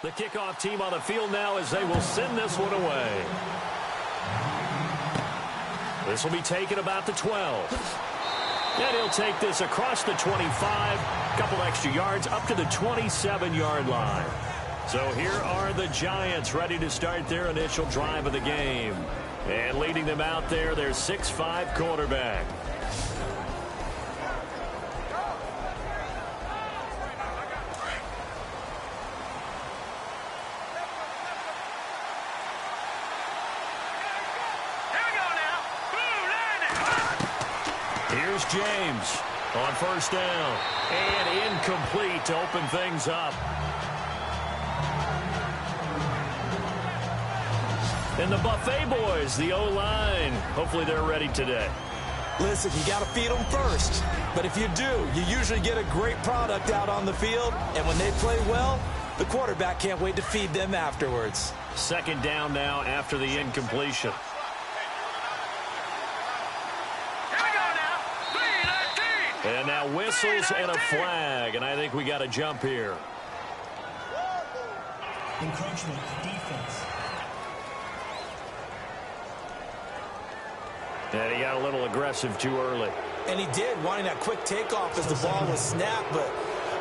The kickoff team on the field now as they will send this one away. This will be taken about the 12. And he'll take this across the 25, a couple extra yards up to the 27-yard line. So here are the Giants ready to start their initial drive of the game. And leading them out there, their 6'5" quarterback. Here's James on first down. And incomplete to open things up. And the Buffet boys, the O-line, hopefully they're ready today. Listen, you got to feed them first. But if you do, you usually get a great product out on the field. And when they play well, the quarterback can't wait to feed them afterwards. Second down now after the incompletion. And now whistles and a flag, and I think we got a jump here. Encroachment, defense. And he got a little aggressive too early. And he did, wanting that quick takeoff as the ball was snapped. But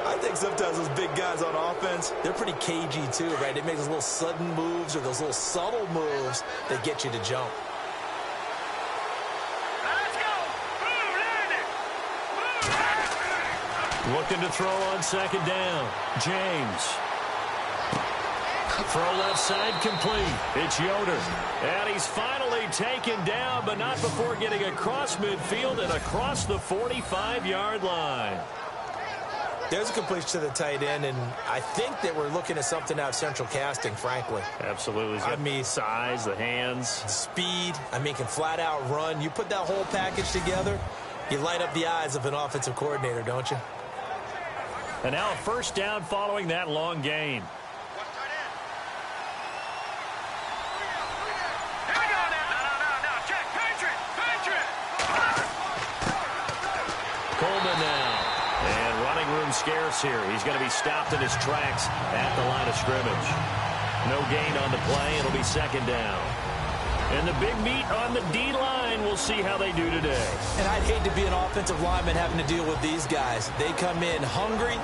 I think sometimes those big guys on offense, they're pretty cagey too, right? They make those little sudden moves or those little subtle moves that get you to jump. Looking to throw on second down. James. Throw left side complete. It's Yoder. And he's finally taken down, but not before getting across midfield and across the 45-yard line. There's a completion to the tight end, and I think that we're looking at something out of Central Casting, frankly. Absolutely. I mean, size, the hands. Speed. I mean, can flat out run. You put that whole package together, you light up the eyes of an offensive coordinator, don't you? And now a first down following that long gain. Coleman now. And running room scarce here. He's going to be stopped in his tracks at the line of scrimmage. No gain on the play. It'll be second down. And the big meat on the D-line, we'll see how they do today. And I'd hate to be an offensive lineman having to deal with these guys. They come in hungry,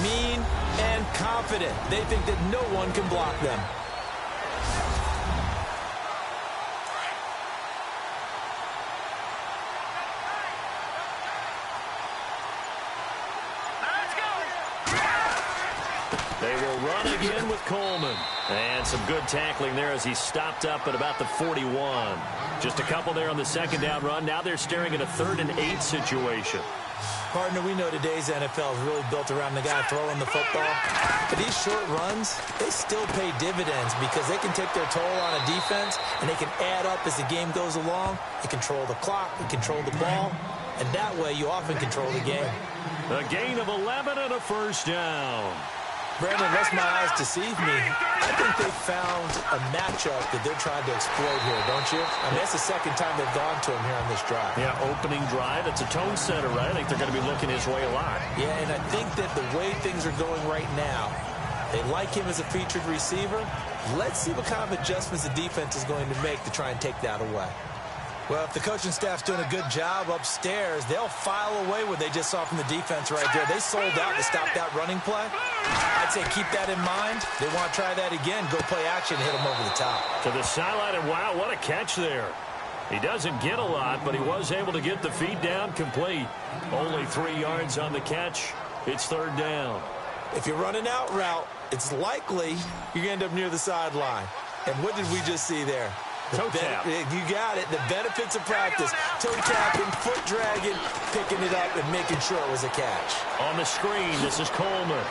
mean, and confident. They think that no one can block them. They will run again with Coleman. And some good tackling there as he stopped up at about the 41. Just a couple there on the second down run. Now they're staring at a 3rd and 8 situation. Partner, we know today's NFL is really built around the guy throwing the football. But these short runs, they still pay dividends because they can take their toll on a defense and they can add up as the game goes along. They control the clock, they control the ball, and that way you often control the game. A gain of 11 and a first down. Brandon, unless my eyes deceive me, I think they found a matchup that they're trying to exploit here, don't you? I mean, that's the second time they've gone to him here on this drive. Yeah, opening drive. It's a tone setter, right? I think they're going to be looking his way a lot. Yeah, and I think that the way things are going right now, they like him as a featured receiver. Let's see what kind of adjustments the defense is going to make to try and take that away. Well, if the coaching staff's doing a good job upstairs, they'll file away what they just saw from the defense right there. They sold out to stop that running play. I'd say keep that in mind. They want to try that again. Go play action, hit them over the top. To the sideline, and wow, what a catch there. He doesn't get a lot, but he was able to get the feed down complete. Only 3 yards on the catch. It's 3rd down. If you're running out route, it's likely you're going to end up near the sideline. And what did we just see there? Toe tap. You got it. The benefits of practice. Toe tapping, foot dragging, picking it up, and making sure it was a catch. On the screen, this is Coleman.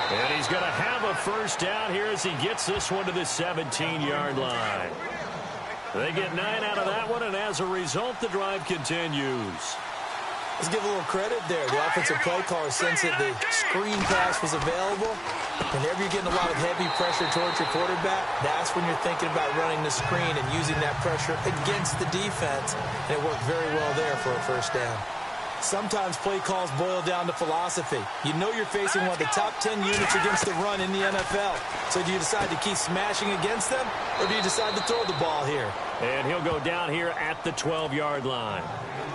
And he's going to have a first down here as he gets this one to the 17-yard line. They get 9 out of that one, and as a result, the drive continues. Let's give a little credit there. The offensive play caller sensed that the screen pass was available. Whenever you're getting a lot of heavy pressure towards your quarterback, that's when you're thinking about running the screen and using that pressure against the defense. And it worked very well there for a first down. Sometimes play calls boil down to philosophy. You know you're facing one of the top 10 units against the run in the NFL. So do you decide to keep smashing against them, or do you decide to throw the ball here? And he'll go down here at the 12-yard line.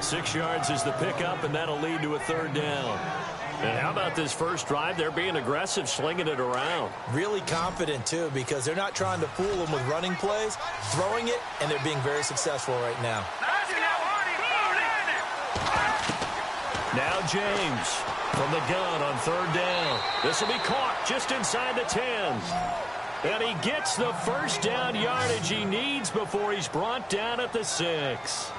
6 yards is the pickup, and that'll lead to a third down. And how about this first drive? They're being aggressive, slinging it around. Really confident, too, because they're not trying to fool them with running plays, throwing it, and they're being very successful right now. Now James from the gun on third down. This will be caught just inside the 10. And he gets the first down yardage he needs before he's brought down at the 6.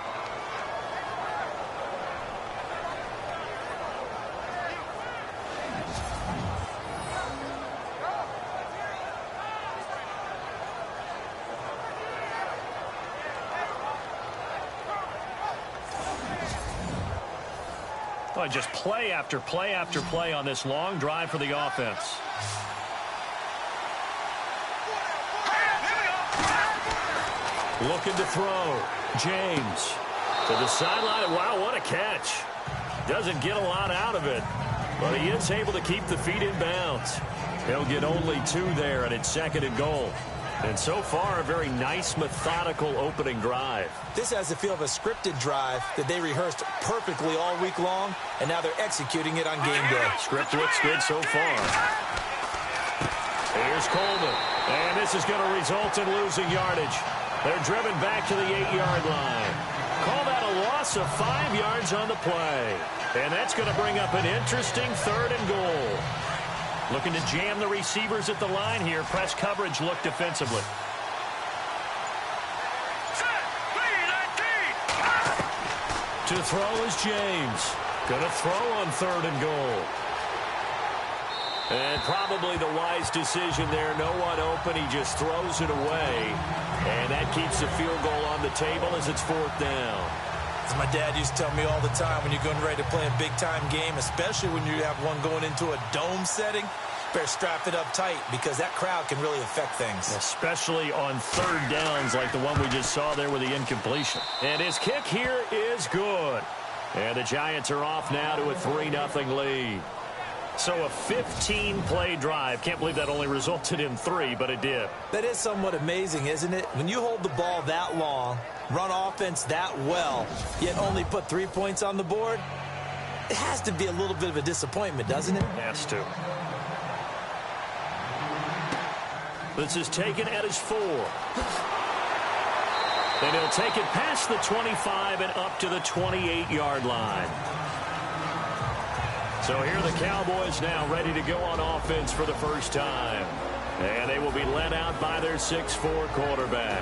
Oh, just play after play after play on this long drive for the offense. Looking to throw. James to the sideline. Wow, what a catch. Doesn't get a lot out of it, but he is able to keep the feet in bounds. He'll get only 2 there, and it's 2nd and goal. And so far, a very nice, methodical opening drive. This has the feel of a scripted drive that they rehearsed perfectly all week long, and now they're executing it on game day. Script looks good so far. Here's Coleman, and this is going to result in losing yardage. They're driven back to the 8-yard line. Call that a loss of 5 yards on the play. And that's going to bring up an interesting 3rd and goal. Looking to jam the receivers at the line here. Press coverage look defensively. To throw is James. Going to throw on 3rd and goal. And probably the wise decision there. No one open. He just throws it away. And that keeps the field goal on the table as it's 4th down. As my dad used to tell me all the time, when you're going ready to play a big-time game, especially when you have one going into a dome setting, better strap it up tight because that crowd can really affect things. Especially on 3rd downs like the one we just saw there with the incompletion. And his kick here is good. And the Giants are off now to a 3-0 lead. So a 15-play drive. Can't believe that only resulted in 3, but it did. That is somewhat amazing, isn't it? When you hold the ball that long, run offense that well, yet only put 3 points on the board, it has to be a little bit of a disappointment, doesn't it? Has to. This is taken at his 4. And he'll take it past the 25 and up to the 28-yard line. So here are the Cowboys now ready to go on offense for the first time. And they will be led out by their 6'4" quarterback.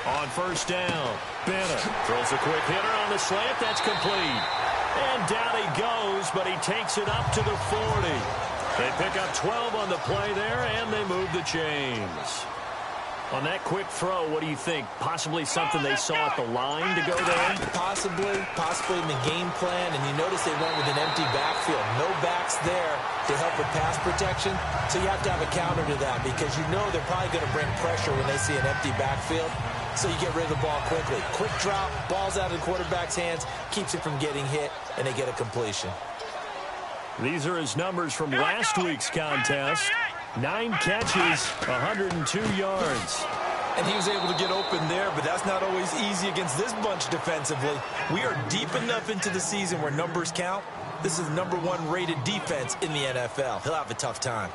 On first down, Bennett throws a quick hitter on the slant. That's complete. And down he goes, but he takes it up to the 40. They pick up 12 on the play there, and they move the chains. On that quick throw, what do you think? Possibly something they saw at the line to go there? Possibly in the game plan, and you notice they went with an empty backfield. No backs there to help with pass protection, so you have to have a counter to that because you know they're probably going to bring pressure when they see an empty backfield. So you get rid of the ball quickly. Quick drop, ball's out of the quarterback's hands, keeps it from getting hit, and they get a completion. These are his numbers from last week's contest. 9 catches, 102 yards. And he was able to get open there, but that's not always easy against this bunch defensively. We are deep enough into the season where numbers count. This is the #1 rated defense in the NFL. He'll have a tough time.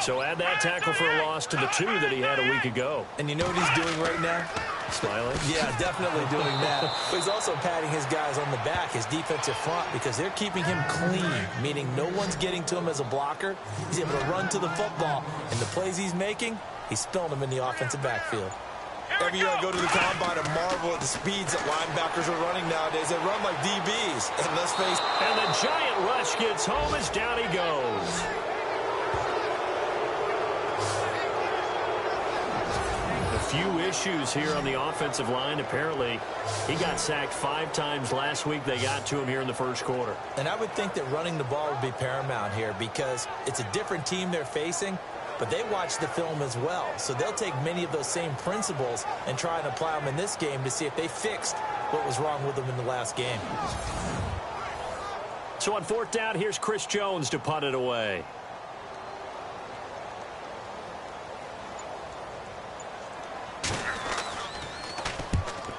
So add that tackle for a loss to the 2 that he had a week ago. And you know what he's doing right now? Smiling? Yeah, definitely doing that. But he's also patting his guys on the back, his defensive front, because they're keeping him clean, meaning no one's getting to him as a blocker. He's able to run to the football, and the plays he's making, he's spilling them in the offensive backfield. Every year I go to the combine and marvel at the speeds that linebackers are running nowadays. They run like DBs. And let's face it. And the giant rush gets home as down he goes. few issues here on the offensive line. Apparently, he got sacked 5 times last week. They got to him here in the first quarter. And I would think that running the ball would be paramount here because it's a different team they're facing, but they watch the film as well. So they'll take many of those same principles and try and apply them in this game to see if they fixed what was wrong with them in the last game. So on 4th down, here's Chris Jones to punt it away.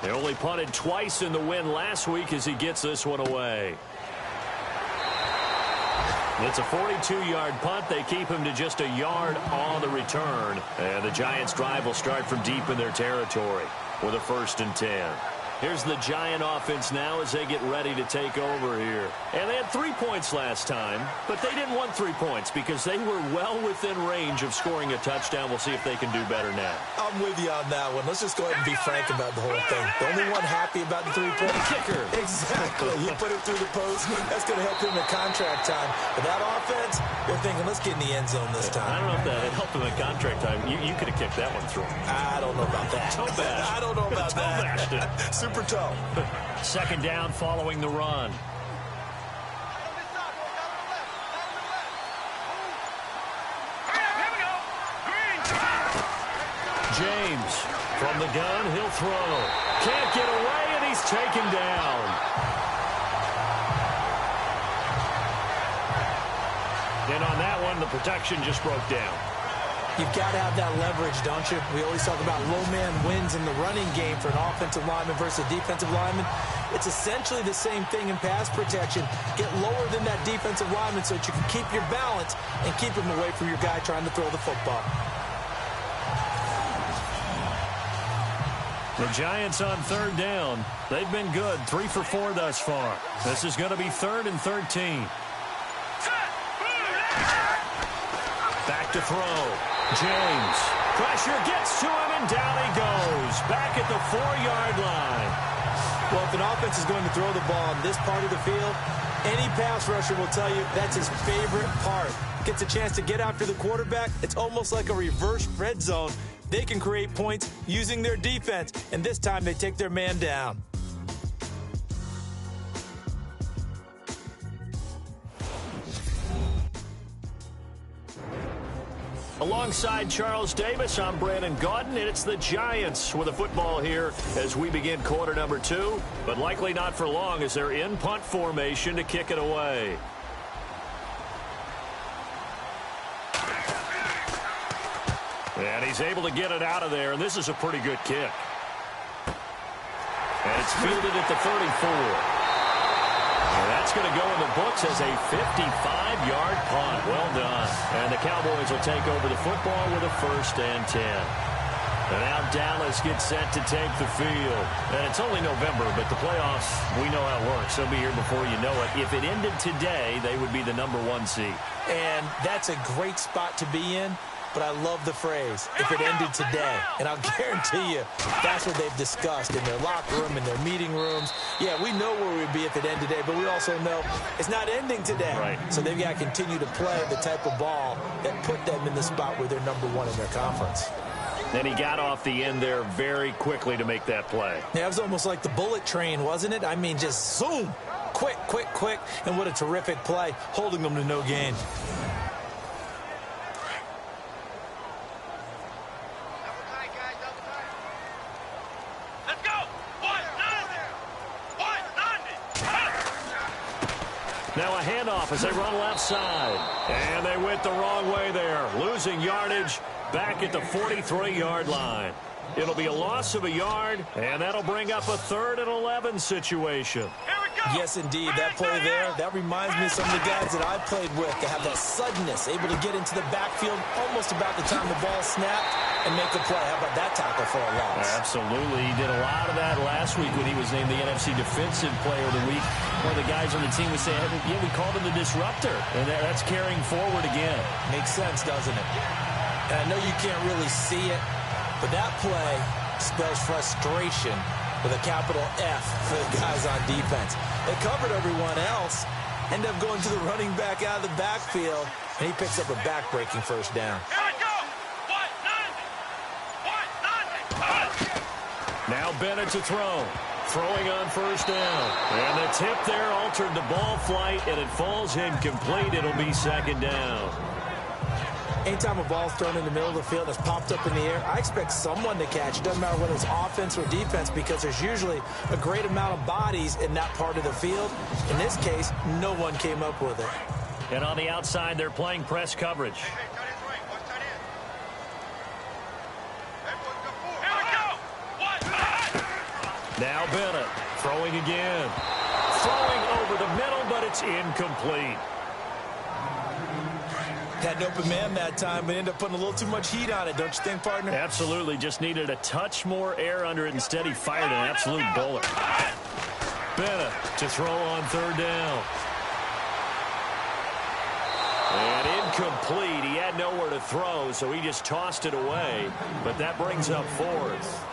They only punted twice in the win last week as he gets this one away. It's a 42-yard punt. They keep him to just a yard on the return. And the Giants' drive will start from deep in their territory with a 1st and 10. Here's the Giant offense now as they get ready to take over here. And they had 3 points last time, but they didn't want 3 points because they were well within range of scoring a touchdown. We'll see if they can do better now. I'm with you on that one. Let's just go ahead and be frank about the whole thing. The only one happy about the 3-point kicker. Exactly. He put it through the post. That's going to help him in contract time. But that offense, they're thinking, let's get in the end zone this time. I don't know if that helped him in contract time. You could have kicked that one through. I don't know about that. Toe bash. I don't know about Toe that. bashed it. Super toe. 2nd down following the run. James from the gun, he'll throw. Can't get away, and he's taken down. And on that one, the protection just broke down. You've got to have that leverage, don't you? We always talk about low man wins in the running game for an offensive lineman versus a defensive lineman. It's essentially the same thing in pass protection. Get lower than that defensive lineman so that you can keep your balance and keep him away from your guy trying to throw the football. The Giants on 3rd down. They've been good, 3 for 4 thus far. This is going to be 3rd and 13. Back to throw. James. Pressure gets to him, and down he goes. Back at the 4-yard line. Well, if an offense is going to throw the ball on this part of the field, any pass rusher will tell you that's his favorite part. Gets a chance to get after the quarterback. It's almost like a reverse red zone. They can create points using their defense, and this time they take their man down. Alongside Charles Davis, I'm Brandon Gaudin, and it's the Giants with a football here as we begin quarter number 2, but likely not for long as they're in punt formation to kick it away. And he's able to get it out of there, and this is a pretty good kick. And it's fielded at the 34. And that's going to go in the books as a 55-yard punt. Well done. And the Cowboys will take over the football with a 1st and 10. And now Dallas gets set to take the field. And it's only November, but the playoffs, we know how it works. They'll be here before you know it. If it ended today, they would be the number 1 seed. And that's a great spot to be in. But I love the phrase, if it ended today. And I'll guarantee you, that's what they've discussed in their locker room, in their meeting rooms. Yeah, we know where we'd be if it ended today, but we also know it's not ending today. Right. So they've got to continue to play the type of ball that put them in the spot where they're number 1 in their conference. And he got off the end there very quickly to make that play. Yeah, it was almost like the bullet train, wasn't it? I mean, just zoom, quick, quick, quick. And what a terrific play, holding them to no gain. Now a handoff as they run left side. And they went the wrong way there. Losing yardage back at the 43-yard line. It'll be a loss of a yard, and that'll bring up a 3rd and 11 situation. Yes, indeed. That play there, that reminds me of some of the guys that I played with. They have that suddenness, able to get into the backfield almost about the time the ball snapped and make a play. How about that tackle for a loss? Absolutely. He did a lot of that last week when he was named the NFC Defensive Player of the Week. One of the guys on the team was saying, yeah, we called him the disruptor. And that's carrying forward again. Makes sense, doesn't it? And I know you can't really see it, but that play spells frustration with a capital F for the guys on defense. They covered everyone else, end up going to the running back out of the backfield, and he picks up a back-breaking 1st down. Now Bennett to throw. Throwing on first down. And the tip there altered the ball flight, and it falls incomplete. It'll be second down. Anytime a ball's thrown in the middle of the field that's popped up in the air, I expect someone to catch it. Doesn't matter whether it's offense or defense, because there's usually a great amount of bodies in that part of the field. In this case, no one came up with it. And on the outside, they're playing press coverage. Now Bennett throwing again. Throwing over the middle, but it's incomplete. Had an open man that time, but ended up putting a little too much heat on it, don't you think, partner? Absolutely. Just needed a touch more air under it. Instead, he fired an absolute bullet. Bennett to throw on third down. And incomplete. He had nowhere to throw, so he just tossed it away. But that brings up fourth.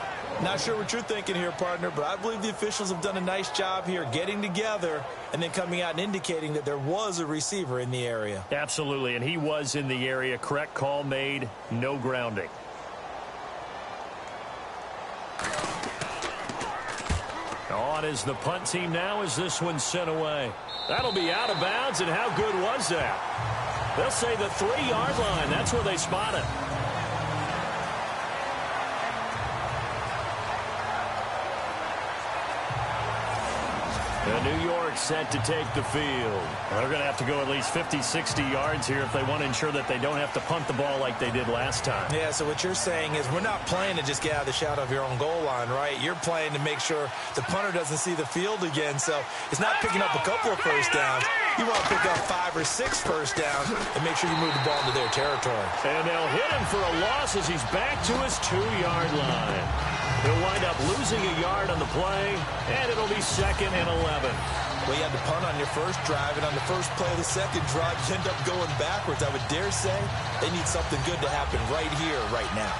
Not sure what you're thinking here, partner, but I believe the officials have done a nice job here getting together and then coming out and indicating that there was a receiver in the area. Absolutely, and he was in the area. Correct call made. No grounding. On is the punt team now as this one's sent away. That'll be out of bounds, and how good was that? They'll say the 3-yard line. That's where they spot it. New York set to take the field. Well, they're going to have to go at least 50, 60 yards here if they want to ensure that they don't have to punt the ball like they did last time. Yeah, so what you're saying is we're not playing to just get out of the shadow of your own goal line, right? You're playing to make sure the punter doesn't see the field again. So it's not picking up a couple of first downs. You want to pick up 5 or 6 first downs and make sure you move the ball into their territory. And they'll hit him for a loss as he's back to his 2-yard line. He'll wind up losing a yard on the play, and it'll be second and 11. Well, you had to punt on your first drive, and on the first play of the second drive, you end up going backwards. I would dare say they need something good to happen right here, right now.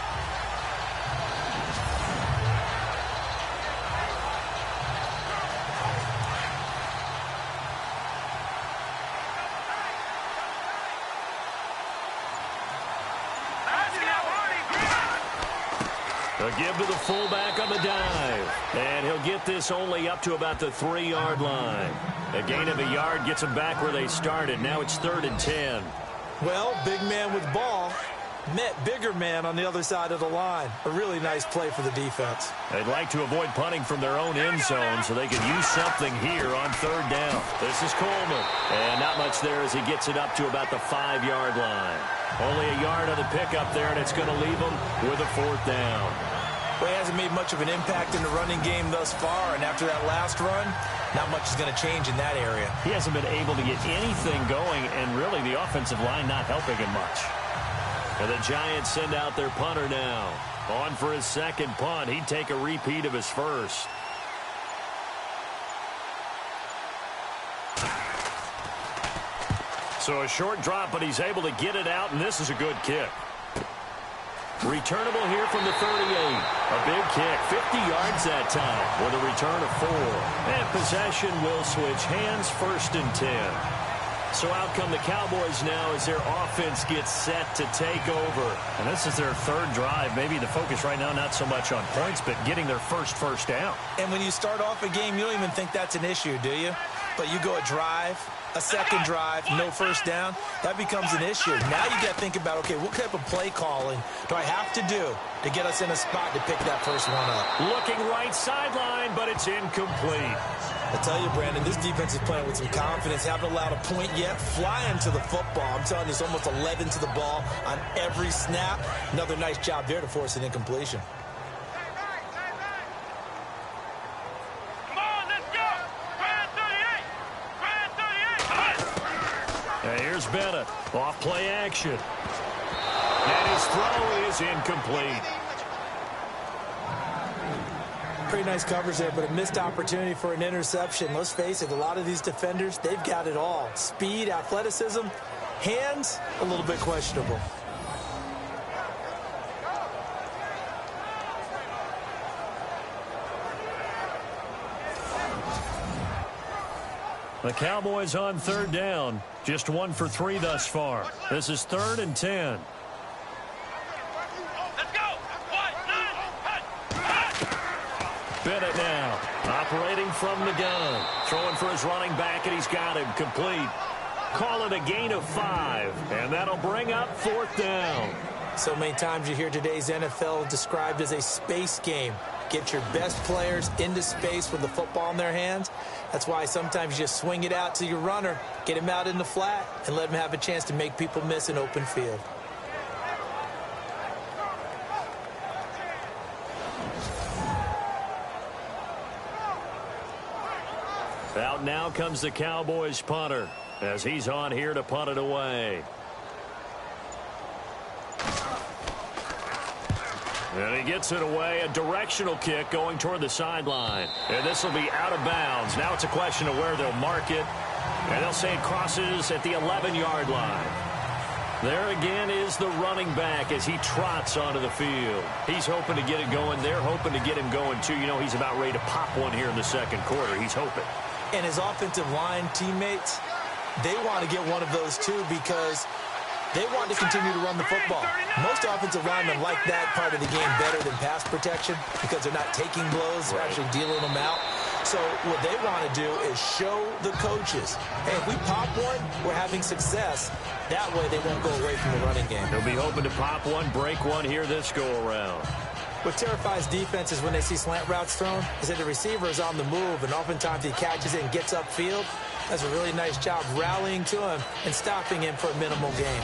A give to the fullback on the dive. And he'll get this only up to about the 3-yard line. A gain of a yard gets them back where they started. Now it's 3rd and 10. Well, big man with ball met bigger man on the other side of the line. A really nice play for the defense. They'd like to avoid punting from their own end zone so they can use something here on 3rd down. This is Coleman. And not much there as he gets it up to about the 5-yard line. Only a yard on the pickup there, and it's going to leave them with a 4th down. Well, he hasn't made much of an impact in the running game thus far, and after that last run, not much is going to change in that area. He hasn't been able to get anything going, and really the offensive line not helping him much. And the Giants send out their punter now. On for his second punt. He'd take a repeat of his first. So a short drop, but he's able to get it out, and this is a good kick. Returnable here from the 38. A big kick, 50 yards that time with a return of 4. And possession will switch hands, 1st and 10. So out come the Cowboys now as their offense gets set to take over. And this is their 3rd drive. Maybe the focus right now not so much on points, but getting their first down. And when you start off a game, you don't even think that's an issue, do you? But you go a drive, a second drive, no first down, that becomes an issue. Now you got to think about, okay, what type of play calling do I have to do to get us in a spot to pick that first one up? Looking right sideline, but it's incomplete. I tell you, Brandon, this defense is playing with some confidence. Haven't allowed a point yet. Flying to the football. I'm telling you, it's almost 11 to the ball on every snap. Another nice job there to force an incompletion. Here's Bennett, off play action. And his throw is incomplete. Pretty nice coverage there, but a missed opportunity for an interception. Let's face it, a lot of these defenders, they've got it all. Speed, athleticism, hands, a little bit questionable. The Cowboys on 3rd down. Just 1 for 3 thus far. This is 3rd and 10. Bennett now, operating from the gun. Throwing for his running back, and he's got him complete. Call it a gain of 5, and that'll bring up 4th down. So many times you hear today's NFL described as a space game. Get your best players into space with the football in their hands. That's why sometimes you just swing it out to your runner, get him out in the flat, and let him have a chance to make people miss an open field. Out now comes the Cowboys punter as he's on here to punt it away. And he gets it away, a directional kick going toward the sideline. And this will be out of bounds. Now it's a question of where they'll mark it. And they'll say it crosses at the 11-yard line. There again is the running back as he trots onto the field. He's hoping to get it going. They're hoping to get him going, too. You know, he's about ready to pop one here in the second quarter. He's hoping. And his offensive line teammates, they want to get one of those, too, because they want to continue to run the football. Most offensive linemen like that part of the game better than pass protection because they're not taking blows, they're actually dealing them out. So what they want to do is show the coaches, hey, if we pop one, we're having success. That way they won't go away from the running game. They'll be hoping to pop one, break one here this go-around. What terrifies defenses when they see slant routes thrown is that the receiver is on the move, and oftentimes he catches it and gets upfield. Does a really nice job rallying to him and stopping him for a minimal gain.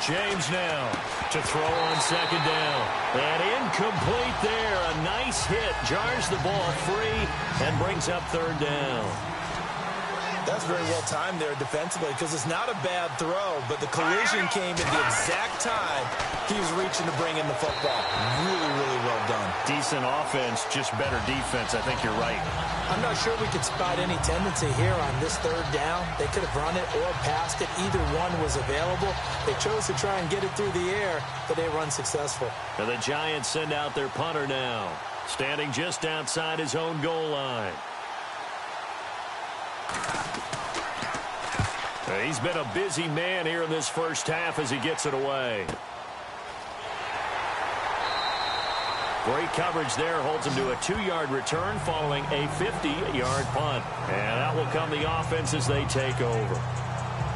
James now to throw on second down. And incomplete there. A nice hit. Jars the ball free and brings up 3rd down. That's very well timed there defensively because it's not a bad throw, but the collision came at the exact time he was reaching to bring in the football. Really, really well done. Decent offense, just better defense. I think you're right. I'm not sure we could spot any tendency here on this 3rd down. They could have run it or passed it. Either one was available. They chose to try and get it through the air, but they run successful. And the Giants send out their punter now, standing just outside his own goal line. He's been a busy man here in this first half as he gets it away. Great coverage there. Holds him to a 2-yard return following a 50-yard punt. And out will come the offense as they take over.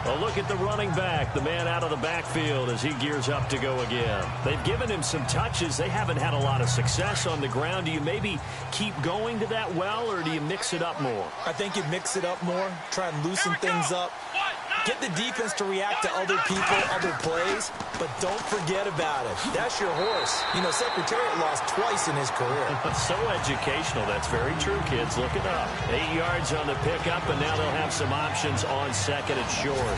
A look at the running back, the man out of the backfield as he gears up to go again. They've given him some touches. They haven't had a lot of success on the ground. Do you maybe keep going to that well, or do you mix it up more? I think you mix it up more, try and loosen things up. Get the defense to react to other people, other plays, but don't forget about it. That's your horse. You know, Secretariat lost twice in his career. So educational. That's very true, kids. Look it up. 8 yards on the pickup, and now they'll have some options on second and short.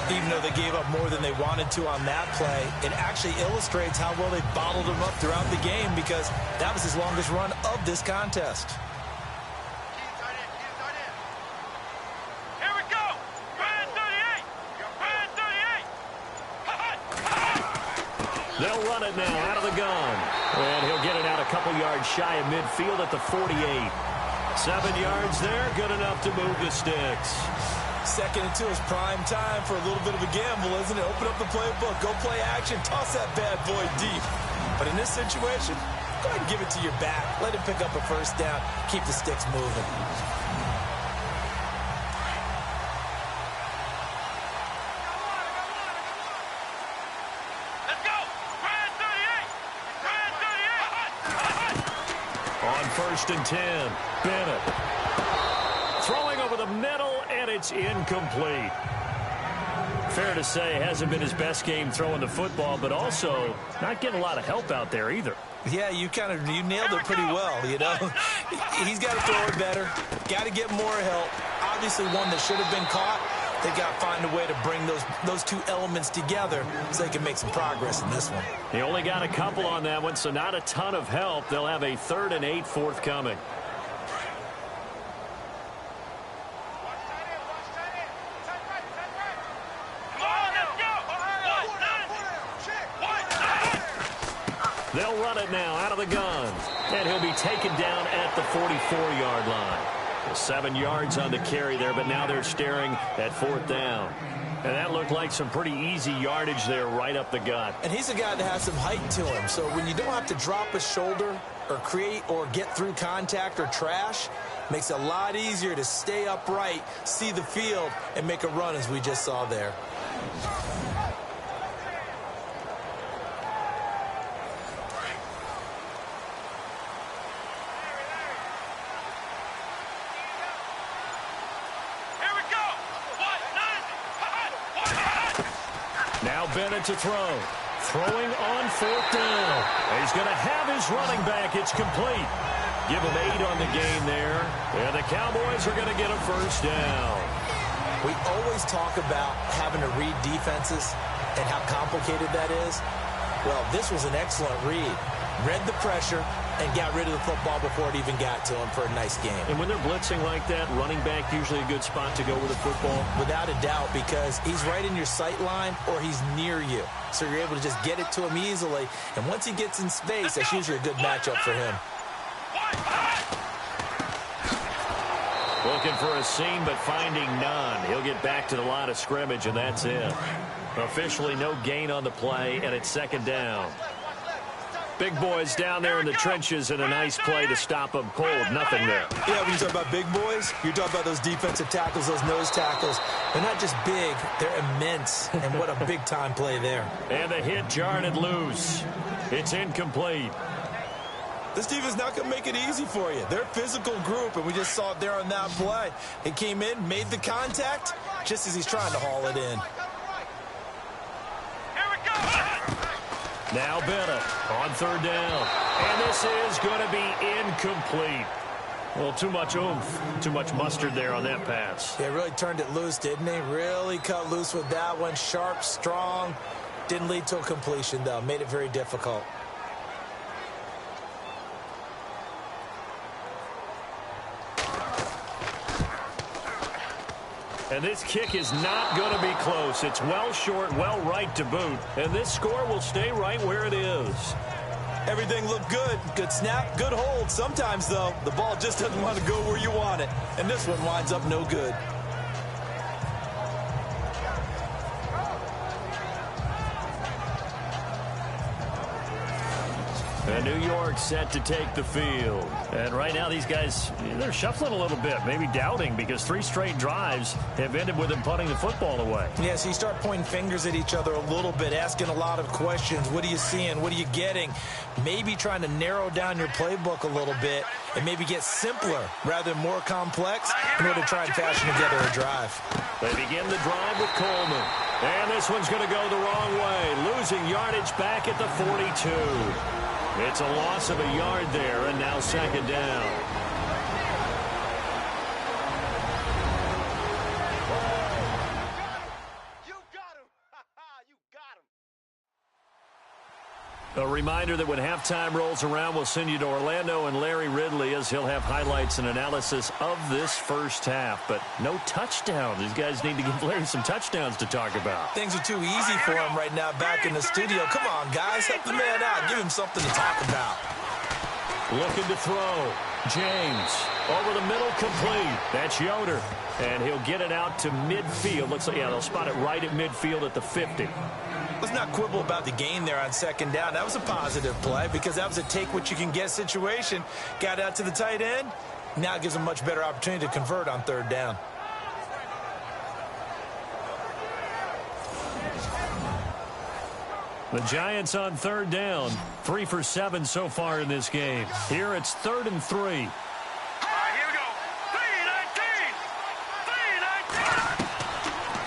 Even though they gave up more than they wanted to on that play, it actually illustrates how well they bottled him up throughout the game because that was his longest run of this contest. They'll run it now out of the gun. And he'll get it out a couple yards shy of midfield at the 48. 7 yards there, good enough to move the sticks. 2nd and 2 is prime time for a little bit of a gamble, isn't it? Open up the playbook, go play action, toss that bad boy deep. But in this situation, go ahead and give it to your back. Let him pick up a 1st down, keep the sticks moving. On 1st and 10, Bennett. Throwing over the middle, and it's incomplete. Fair to say, hasn't been his best game throwing the football, but also not getting a lot of help out there either. Yeah, you nailed it pretty well, you know. He's got to throw it better, got to get more help. Obviously one that should have been caught. They got to find a way to bring those two elements together so they can make some progress in this one. He only got a couple on that one, so not a ton of help. They'll have a 3rd and 8 forthcoming. They'll run it now out of the gun. And he'll be taken down at the 44-yard line. 7 yards on the carry there, but now they're staring at 4th down. And that looked like some pretty easy yardage there right up the gut. And he's a guy that has some height to him, so when you don't have to drop a shoulder or create or get through contact or trash, makes it a lot easier to stay upright, see the field, and make a run as we just saw there. Now Bennett to throw. Throwing on 4th down. He's going to have his running back. It's complete. Give him 8 on the game there. And the Cowboys are going to get a 1st down. We always talk about having to read defenses and how complicated that is. Well, this was an excellent read. Read the pressure and got rid of the football before it even got to him for a nice game. And when they're blitzing like that, running back usually a good spot to go with the football? Without a doubt, because he's right in your sight line or he's near you. So you're able to just get it to him easily. And once he gets in space, that's usually a good matchup for him. Looking for a seam, but finding none. He'll get back to the line of scrimmage, and that's it. Officially no gain on the play, and it's 2nd down. Big boys down there in the trenches, and a nice play to stop them cold. Nothing there. Yeah, when you talk about big boys, you're talking about those defensive tackles, those nose tackles. They're not just big, they're immense. And what a big-time play there. And the hit jarred it loose. It's incomplete. This defense is not going to make it easy for you. They're a physical group, and we just saw it there on that play. It came in, made the contact, just as he's trying to haul it in. Now Bennett on 3rd down. And this is going to be incomplete. Well, too much oomph, too much mustard there on that pass. Yeah, really turned it loose, didn't he? Really cut loose with that one. Sharp, strong. Didn't lead to a completion, though. Made it very difficult. And this kick is not going to be close. It's well short, well right to boot. And this score will stay right where it is. Everything looked good. Good snap, good hold. Sometimes, though, the ball just doesn't want to go where you want it. And this one winds up no good. And New York set to take the field. And right now these guys, they're shuffling a little bit, maybe doubting, because 3 straight drives have ended with them punting the football away. Yeah, so you start pointing fingers at each other a little bit, asking a lot of questions. What are you seeing? What are you getting? Maybe trying to narrow down your playbook a little bit and maybe get simpler rather than more complex in order to try and fashion together a drive. They begin the drive with Coleman. And this one's going to go the wrong way, losing yardage back at the 42. It's a loss of a yard there, and now 2nd down. A reminder that when halftime rolls around, we'll send you to Orlando and Larry Ridley as he'll have highlights and analysis of this first half. But no touchdowns. These guys need to give Larry some touchdowns to talk about. Things are too easy for him right now back in the studio. Come on, guys. Help the man out. Give him something to talk about. Looking to throw. James over the middle, complete. That's Yoder. And he'll get it out to midfield. Looks like, yeah, they'll spot it right at midfield at the 50. Let's not quibble about the gain there on 2nd down. That was a positive play because that was a take-what-you-can-get situation. Got out to the tight end. Now it gives them a much better opportunity to convert on 3rd down. The Giants on 3rd down. 3 for 7 so far in this game. Here it's 3rd and 3.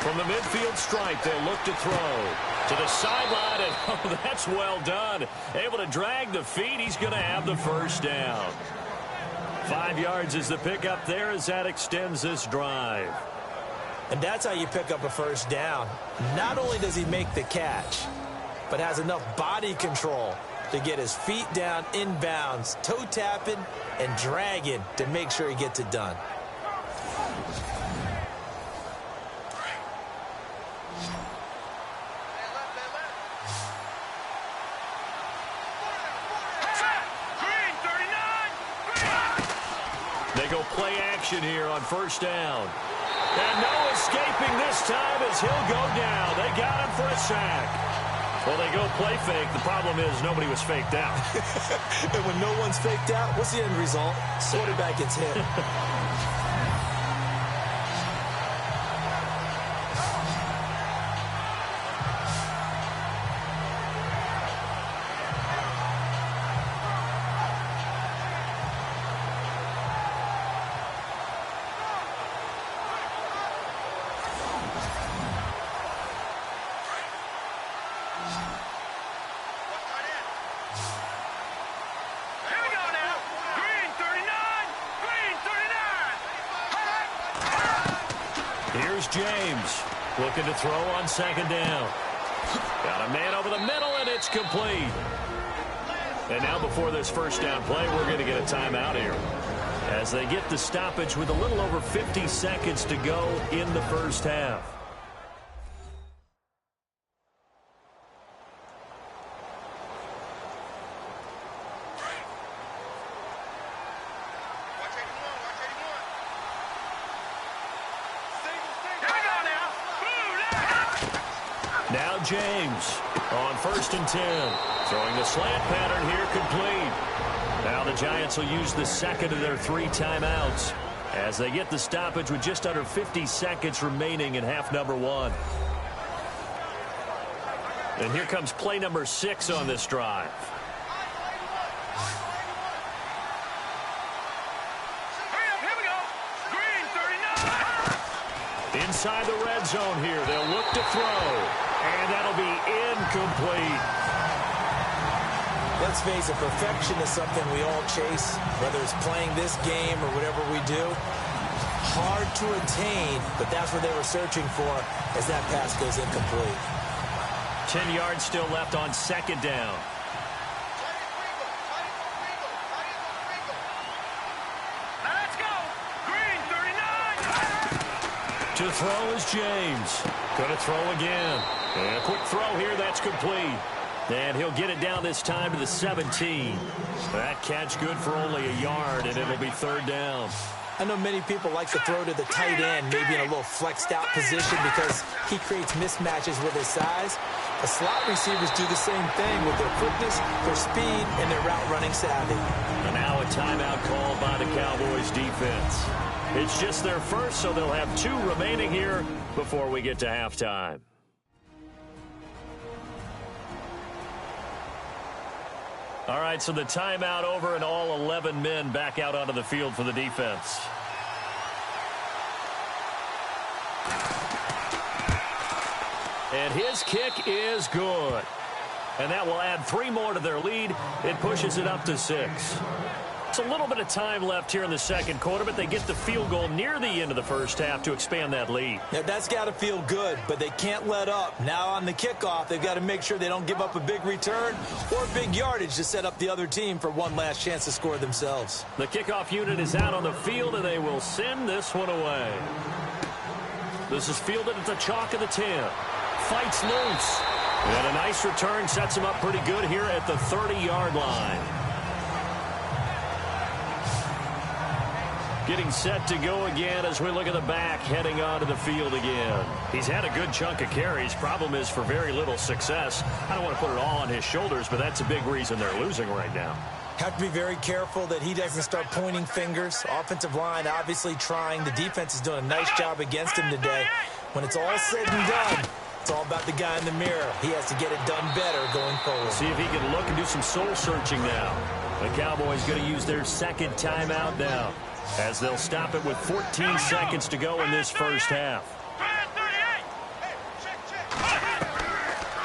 From the midfield stripe, they'll look to throw. To the sideline, and oh, that's well done. Able to drag the feet. He's going to have the 1st down. 5 yards is the pickup there as that extends this drive. And that's how you pick up a 1st down. Not only does he make the catch, but has enough body control to get his feet down inbounds, toe tapping and dragging to make sure he gets it done. They go play action here on first down. And no escaping this time as he'll go down. They got him for a sack. Well, they go play fake. The problem is nobody was faked out. And when no one's faked out, what's the end result? Quarterback gets hit. Here's James looking to throw on second down. Got a man over the middle, and it's complete. And now before this first down play, we're going to get a timeout here as they get the stoppage with a little over 50 seconds to go in the first half. Now James on 1st and 10. Throwing the slant pattern here complete. Now the Giants will use the second of their 3 timeouts as they get the stoppage with just under 50 seconds remaining in half number 1. And here comes play number 6 on this drive. Inside the red zone here. They'll look to throw. And that'll be incomplete. Let's face it, perfection is something we all chase, whether it's playing this game or whatever we do. Hard to attain, but that's what they were searching for as that pass goes incomplete. 10 yards still left on second down. Let's go! Green 39! To throw is James. Going to throw again. And a quick throw here, that's complete. And he'll get it down this time to the 17. That catch good for only a yard, and it'll be third down. I know many people like to throw to the tight end, maybe in a little flexed out position because he creates mismatches with his size. The slot receivers do the same thing with their quickness, their speed, and their route running savvy. And now a timeout called by the Cowboys defense. It's just their first, so they'll have 2 remaining here before we get to halftime. All right, so the timeout over and all 11 men back out onto the field for the defense. And his kick is good. And that will add 3 more to their lead. It pushes it up to 6. It's a little bit of time left here in the second quarter, but they get the field goal near the end of the first half to expand that lead. Yeah, that's got to feel good, but they can't let up. Now on the kickoff, they've got to make sure they don't give up a big return or big yardage to set up the other team for one last chance to score themselves. The kickoff unit is out on the field, and they will send this one away. This is fielded at the chalk of the 10. Fights loose. And a nice return sets him up pretty good here at the 30-yard line. Getting set to go again as we look at the back heading onto the field again. He's had a good chunk of carries. Problem is for very little success. I don't want to put it all on his shoulders, but that's a big reason they're losing right now. Have to be very careful that he doesn't start pointing fingers. Offensive line obviously trying. The defense is doing a nice job against him today. When it's all said and done, it's all about the guy in the mirror. He has to get it done better going forward. See if he can look and do some soul searching now. The Cowboys going to use their second timeout now, as they'll stop it with 14 seconds to go in this first half.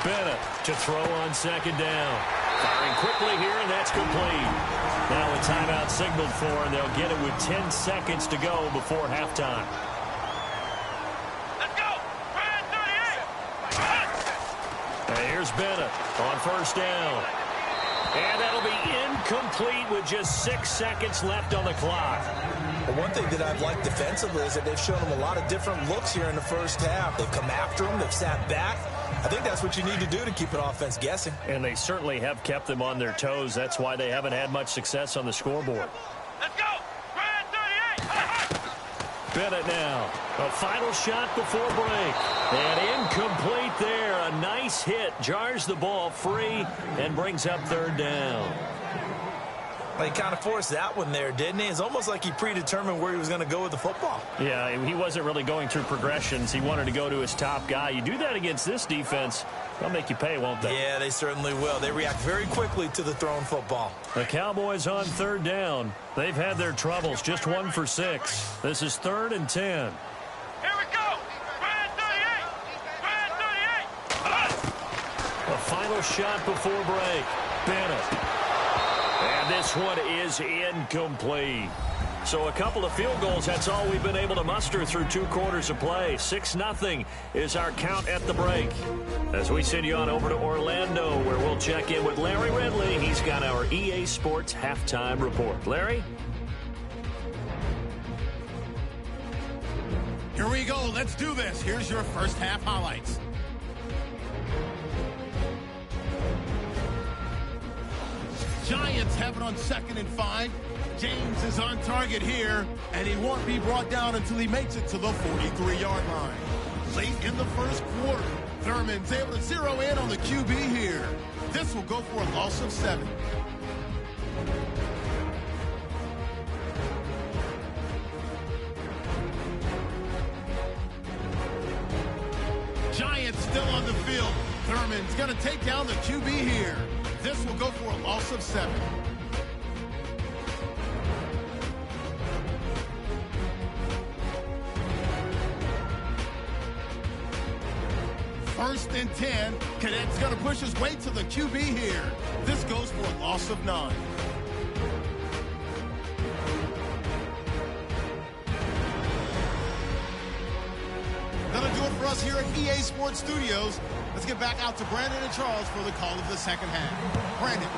Bennett to throw on second down. Firing quickly here, and that's complete. Now a timeout signaled for, and they'll get it with 10 seconds to go before halftime. Let's go! And here's Bennett on first down. And that'll be incomplete with just 6 seconds left on the clock. Well, one thing that I've liked defensively is that they've shown him a lot of different looks here in the first half. They've come after him. They've sat back. I think that's what you need to do to keep an offense guessing. And they certainly have kept them on their toes. That's why they haven't had much success on the scoreboard. Let's go! Red 38! Bennett now. A final shot before break. And incomplete there. A nice hit. Jars the ball free and brings up third down. Well, he kind of forced that one there, didn't he? It's almost like he predetermined where he was going to go with the football. Yeah, he wasn't really going through progressions. He wanted to go to his top guy. You do that against this defense, they'll make you pay, won't they? Yeah, they certainly will. They react very quickly to the thrown football. The Cowboys on third down. They've had their troubles, just 1 for 6. This is 3rd and 10. Here we go. Brand 38. Brand 38. A final shot before break. Bennett. And this one is incomplete. So a couple of field goals, that's all we've been able to muster through 2 quarters of play. 6-0 is our count at the break. As we send you on over to Orlando, where we'll check in with Larry Ridley. He's got our EA Sports halftime report. Larry? Here we go. Let's do this. Here's your first half highlights. Giants have it on 2nd and 5. James is on target here, and he won't be brought down until he makes it to the 43-yard line. Late in the first quarter, Thurman's able to zero in on the QB here. This will go for a loss of 7. Giants still on the field. Thurman's going to take down the QB here. This will go for a loss of 7. First and 10. Cadet's going to push his way to the QB here. This goes for a loss of 9. That'll do it for us here at EA Sports Studios. Let's get back out to Brandon and Charles for the call of the second half. Brandon.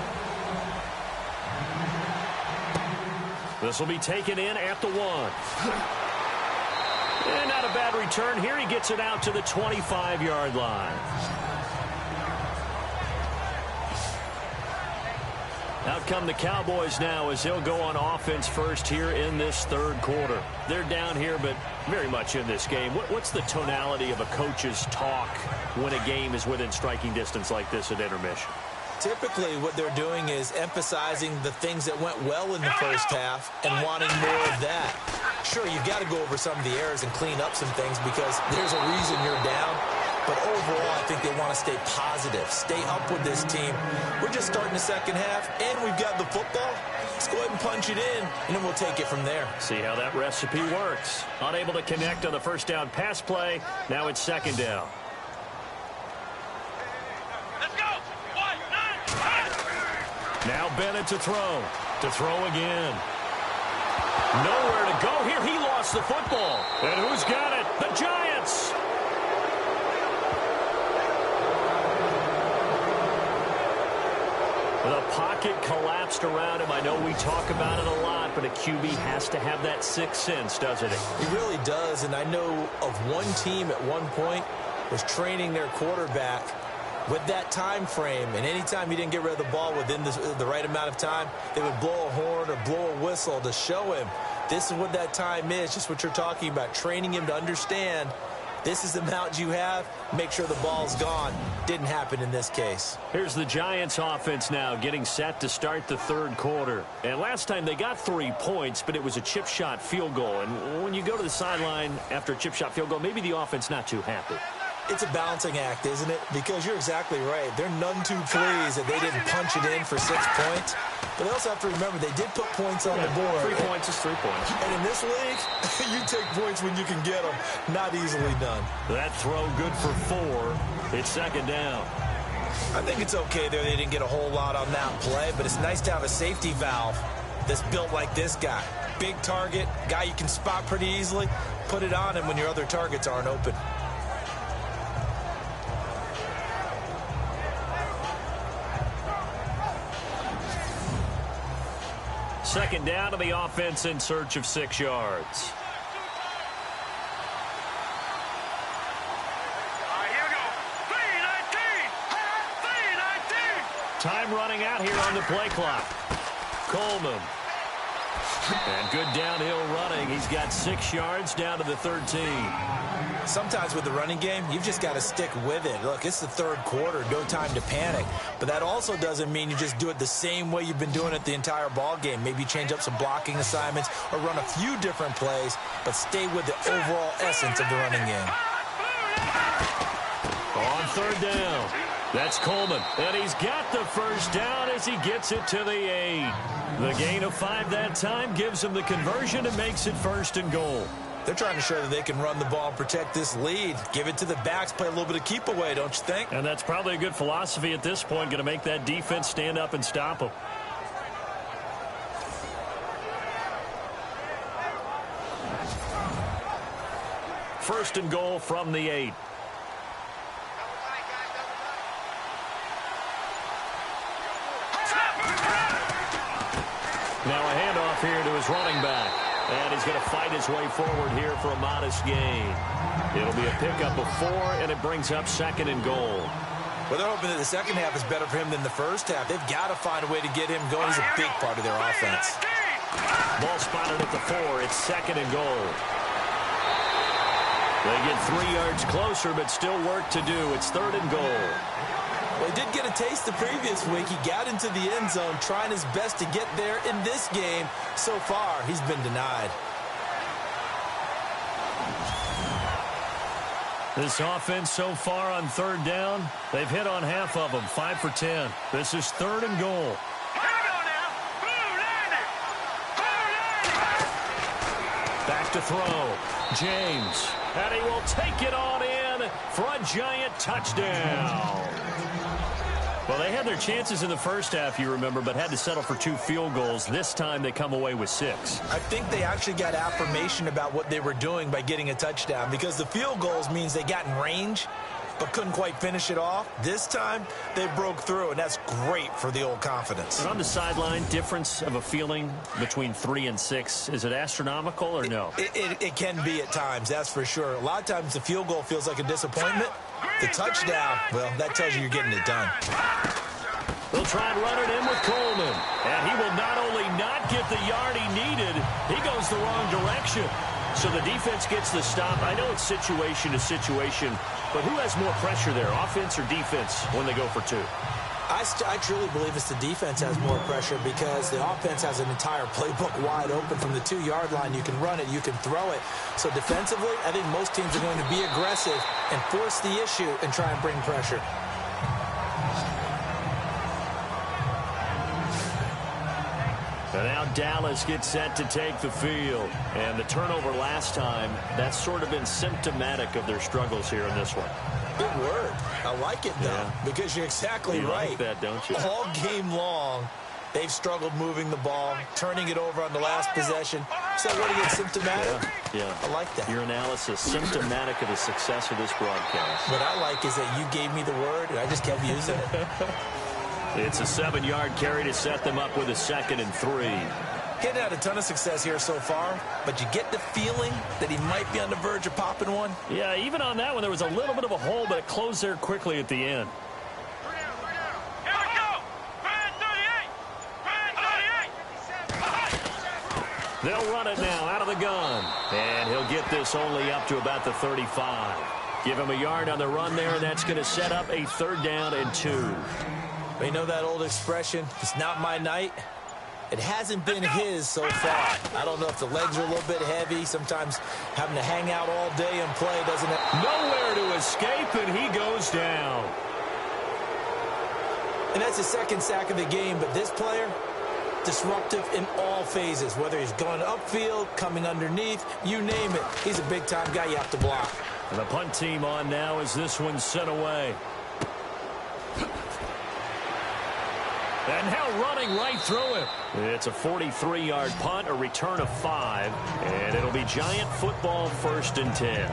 This will be taken in at the 1. And not a bad return here. He gets it out to the 25-yard line. Out come the Cowboys now as they'll go on offense first here in this 3rd quarter. They're down here, but very much in this game. What's the tonality of a coach's talk when a game is within striking distance like this at intermission? Typically, what they're doing is emphasizing the things that went well in the first half and wanting more of that. Sure, you've got to go over some of the errors and clean up some things because there's a reason you're down. But overall, I think they want to stay positive, stay up with this team. We're just starting the second half, and we've got the football. Let's go ahead and punch it in, and then we'll take it from there. See how that recipe works. Unable to connect on the first down pass play. Now it's 2nd down. Let's go. 1, 9, 10. Now Bennett to throw. To throw again. Nowhere to go here. He lost the football. And who's got it? The Giants. The pocket collapsed around him. I know we talk about it a lot, but a QB has to have that 6th sense, doesn't it? He really does, and I know of one team at one point was training their quarterback with that time frame, and anytime he didn't get rid of the ball within the right amount of time, they would blow a horn or blow a whistle to show him this is what that time is, just what you're talking about, training him to understand this is the amount you have, make sure the ball's gone. Didn't happen in this case. Here's the Giants offense now getting set to start the 3rd quarter. And last time they got 3 points, but it was a chip shot field goal. And when you go to the sideline after a chip shot field goal, maybe the offense not too happy. It's a balancing act, isn't it? Because you're exactly right. They're none too pleased that they didn't punch it in for 6 points. But they also have to remember they did put points on the board. 3 points is 3 points. And in this league, you take points when you can get them. Not easily done. That throw good for 4. It's 2nd down. I think it's okay there. They didn't get a whole lot on that play, but it's nice to have a safety valve that's built like this guy. Big target, guy you can spot pretty easily. Put it on him when your other targets aren't open. Second down to the offense in search of 6 yards. All right, here we go. 3:19. 3:19. Time running out here on the play clock. Coleman And good downhill running. He's got 6 yards down to the 13. Sometimes with the running game, you've just got to stick with it. Look, it's the third quarter, no time to panic. But that also doesn't mean you just do it the same way you've been doing it the entire ball game. Maybe change up some blocking assignments or run a few different plays, but stay with the overall essence of the running game. On third down, that's Coleman. And he's got the first down as he gets it to the 8. The gain of 5 that time gives him the conversion and makes it 1st and goal. They're trying to show that they can run the ball and protect this lead. Give it to the backs, play a little bit of keep away, don't you think? And that's probably a good philosophy at this point, going to make that defense stand up and stop them. First and goal from the 8. Now a handoff here to his running back. And he's going to fight his way forward here for a modest gain. It'll be a pickup of 4, and it brings up 2nd and goal. Well, they're hoping that the second half is better for him than the first half. They've got to find a way to get him going. He's a big part of their offense. Ball spotted at the 4. It's 2nd and goal. They get 3 yards closer, but still work to do. It's 3rd and goal. Well, he did get a taste the previous week. He got into the end zone, trying his best to get there in this game. So far, he's been denied. This offense so far on 3rd down, they've hit on half of them, 5 for 10. This is 3rd and goal. Back to throw. James. And he will take it on in for a Giant touchdown. Well, they had their chances in the first half, you remember, but had to settle for 2 field goals. This time they come away with 6. I think they actually got affirmation about what they were doing by getting a touchdown, because the field goals means they got in range but couldn't quite finish it off. This time they broke through, and that's great for the old confidence. And on the sideline, difference of a feeling between 3 and 6, is it astronomical or no? It can be at times, that's for sure. A lot of times the field goal feels like a disappointment. The touchdown, well, that tells you you're getting it done. They'll try and run it in with Coleman. And he will not only not get the yard he needed, he goes the wrong direction. So the defense gets the stop. I know it's situation to situation, but who has more pressure there, offense or defense, when they go for 2? I truly believe it's the defense has more pressure, because the offense has an entire playbook wide open from the 2-yard line. You can run it, you can throw it. So defensively, I think most teams are going to be aggressive and force the issue and try and bring pressure. And now Dallas gets set to take the field. And the turnover last time, that's sort of been symptomatic of their struggles here in this one. Good word. I like it, though, because you're exactly right. You like that, don't you? All game long, they've struggled moving the ball, turning it over on the last possession. So what do you get, symptomatic? Yeah. I like that. Your analysis, symptomatic of the success of this broadcast. What I like is that you gave me the word, and I just kept using it. It's a 7-yard carry to set them up with a 2nd and 3. He hadn't had a ton of success here so far, but you get the feeling that he might be on the verge of popping one. Yeah, even on that one, there was a little bit of a hole, but it closed there quickly at the end. Here we go! Brand 38! They'll run it now out of the gun. And he'll get this only up to about the 35. Give him a yard on the run there, and that's going to set up a 3rd down and 2. You know that old expression, it's not my night? It hasn't been his so far. I don't know if the legs are a little bit heavy. Sometimes having to hang out all day and play doesn't have... Nowhere to escape, and he goes down. And that's his 2nd sack of the game, but this player, disruptive in all phases, whether he's going upfield, coming underneath, you name it. He's a big-time guy you have to block. And the punt team on now as this one's sent away. And now running right through him. It's a 43-yard punt, a return of 5, and it'll be Giant football 1st and 10.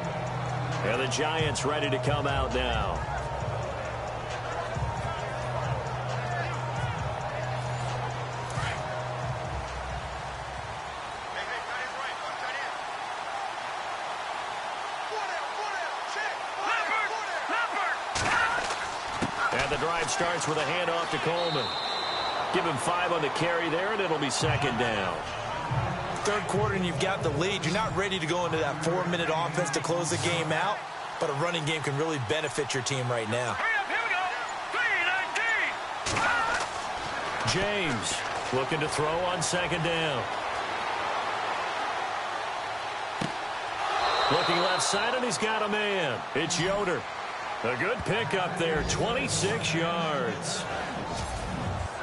And the Giants ready to come out now. And the drive starts with a handoff to Coleman. Give him 5 on the carry there, and it'll be 2nd down. third quarter and you've got the lead, you're not ready to go into that 4-minute offense to close the game out, but a running game can really benefit your team right now. Here we go. 3-19. James looking to throw on second down. Looking left side, and he's got a man. It's Yoder. A good pickup there, 26 yards.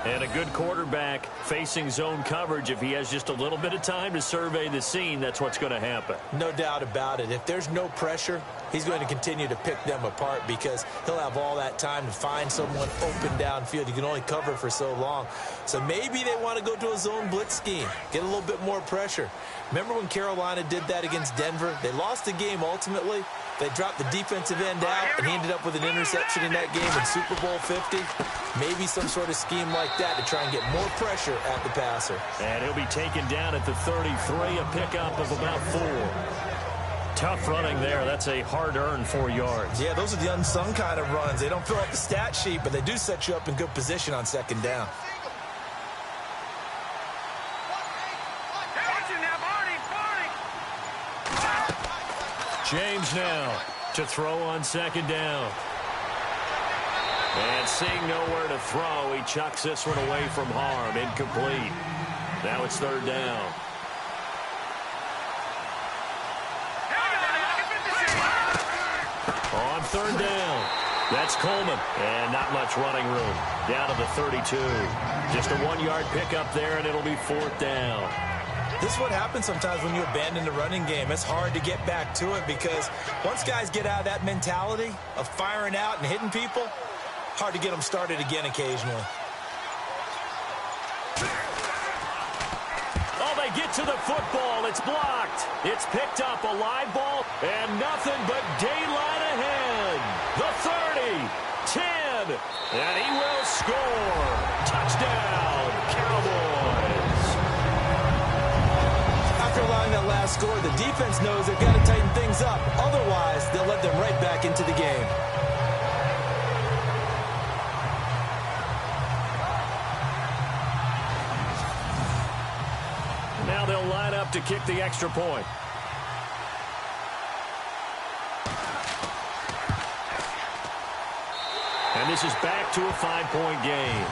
And a good quarterback facing zone coverage. If he has just a little bit of time to survey the scene, that's what's going to happen. No doubt about it. If there's no pressure, he's going to continue to pick them apart because he'll have all that time to find someone open downfield. You can only cover for so long. So maybe they want to go to a zone blitz scheme, get a little bit more pressure. Remember when Carolina did that against Denver? They lost the game ultimately. They dropped the defensive end out, and he ended up with an interception in that game in Super Bowl 50. Maybe some sort of scheme like that to try and get more pressure at the passer. And he'll be taken down at the 33, a pickup of about 4. Tough running there. That's a hard-earned 4 yards. Yeah, those are the unsung kind of runs. They don't fill up the stat sheet, but they do set you up in good position on second down. James now to throw on second down. And seeing nowhere to throw, he chucks this one away from harm. Incomplete. Now it's third down. On third down, that's Coleman. And not much running room. Down to the 32. Just a 1-yard pickup there, and it'll be fourth down. This is what happens sometimes when you abandon the running game. It's hard to get back to it because once guys get out of that mentality of firing out and hitting people, hard to get them started again occasionally. Oh, they get to the football. It's blocked. It's picked up, a live ball, and nothing but daylight ahead. The 30, 10, and he will score. Touchdown, Cowboys. After allowing that last score, the defense knows they've got to tighten things up. Otherwise, they'll let them right back into the game. Now they'll line up to kick the extra point. And this is back to a 5-point game.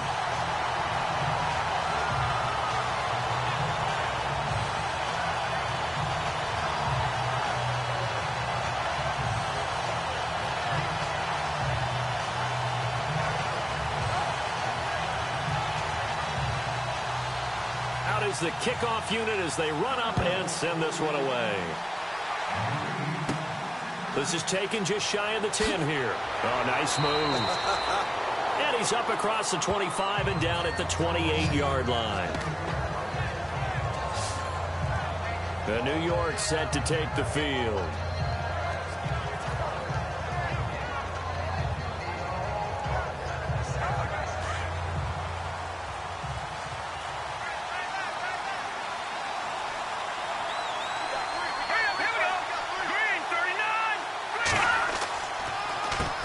Is the kickoff unit as they run up and send this one away. This is taken just shy of the 10 here. Oh, nice move. And he's up across the 25 and down at the 28-yard line. The New York set to take the field.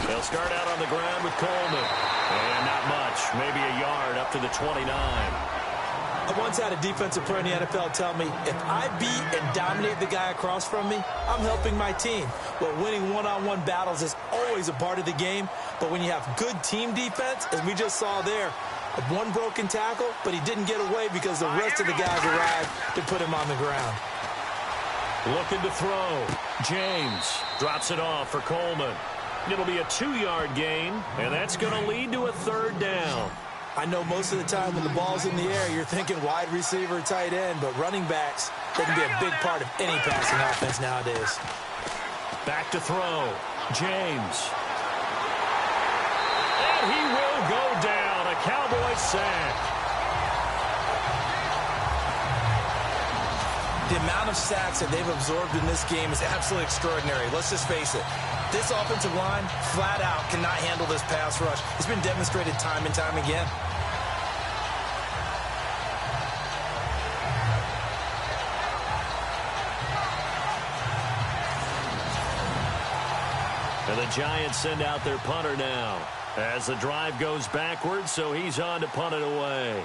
They'll start out on the ground with Coleman. And not much. Maybe a yard up to the 29. I once had a defensive player in the NFL tell me, if I beat and dominate the guy across from me, I'm helping my team. Well, winning one-on-one battles is always a part of the game. But when you have good team defense, as we just saw there, one broken tackle, but he didn't get away because the rest of the guys arrived to put him on the ground. Looking to throw. James drops it off for Coleman. It'll be a 2-yard gain, and that's going to lead to a third down. I know most of the time when the ball's in the air, you're thinking wide receiver, tight end, but running backs, they can be a big part of any passing offense nowadays. Back to throw. James. And he will go down. A Cowboys sack. The amount of sacks that they've absorbed in this game is absolutely extraordinary. Let's just face it. This offensive line, flat out, cannot handle this pass rush. It's been demonstrated time and time again. And the Giants send out their punter now as the drive goes backwards, so he's on to punt it away.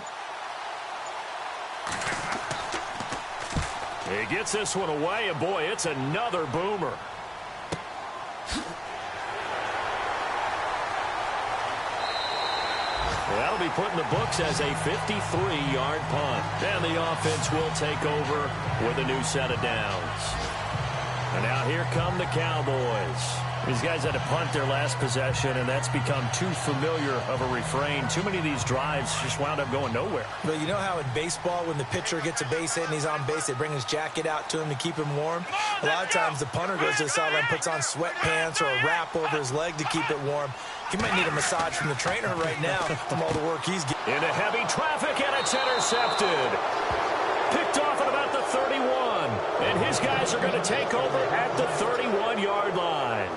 He gets this one away, and boy, it's another boomer. That'll be put in the books as a 53-yard punt. And the offense will take over with a new set of downs. And now here come the Cowboys. These guys had to punt their last possession, and that's become too familiar of a refrain. Too many of these drives just wound up going nowhere. Well, you know how in baseball, when the pitcher gets a base hit and he's on base, they bring his jacket out to him to keep him warm? A lot of times the punter goes to the sideline, puts on sweatpants or a wrap over his leg to keep it warm. He might need a massage from the trainer right now from all the work he's getting. Into heavy traffic, and it's intercepted. Picked off at about the 31. And his guys are going to take over at the 31-yard line.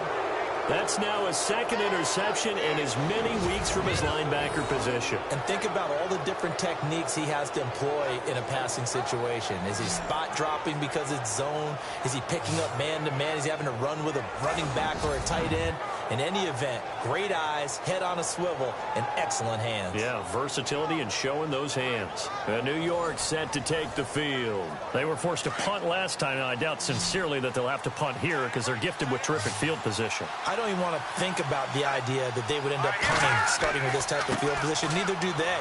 That's now his second interception in as many weeks from his linebacker position. And think about all the different techniques he has to employ in a passing situation. Is he spot dropping because it's zone? Is he picking up man-to-man? Is he having to run with a running back or a tight end? In any event, great eyes, head on a swivel, and excellent hands. Yeah, versatility and showing those hands. And New York set to take the field. They were forced to punt last time, and I doubt sincerely that they'll have to punt here because they're gifted with terrific field position. I don't even want to think about the idea that they would end up punting starting with this type of field position. Neither do they.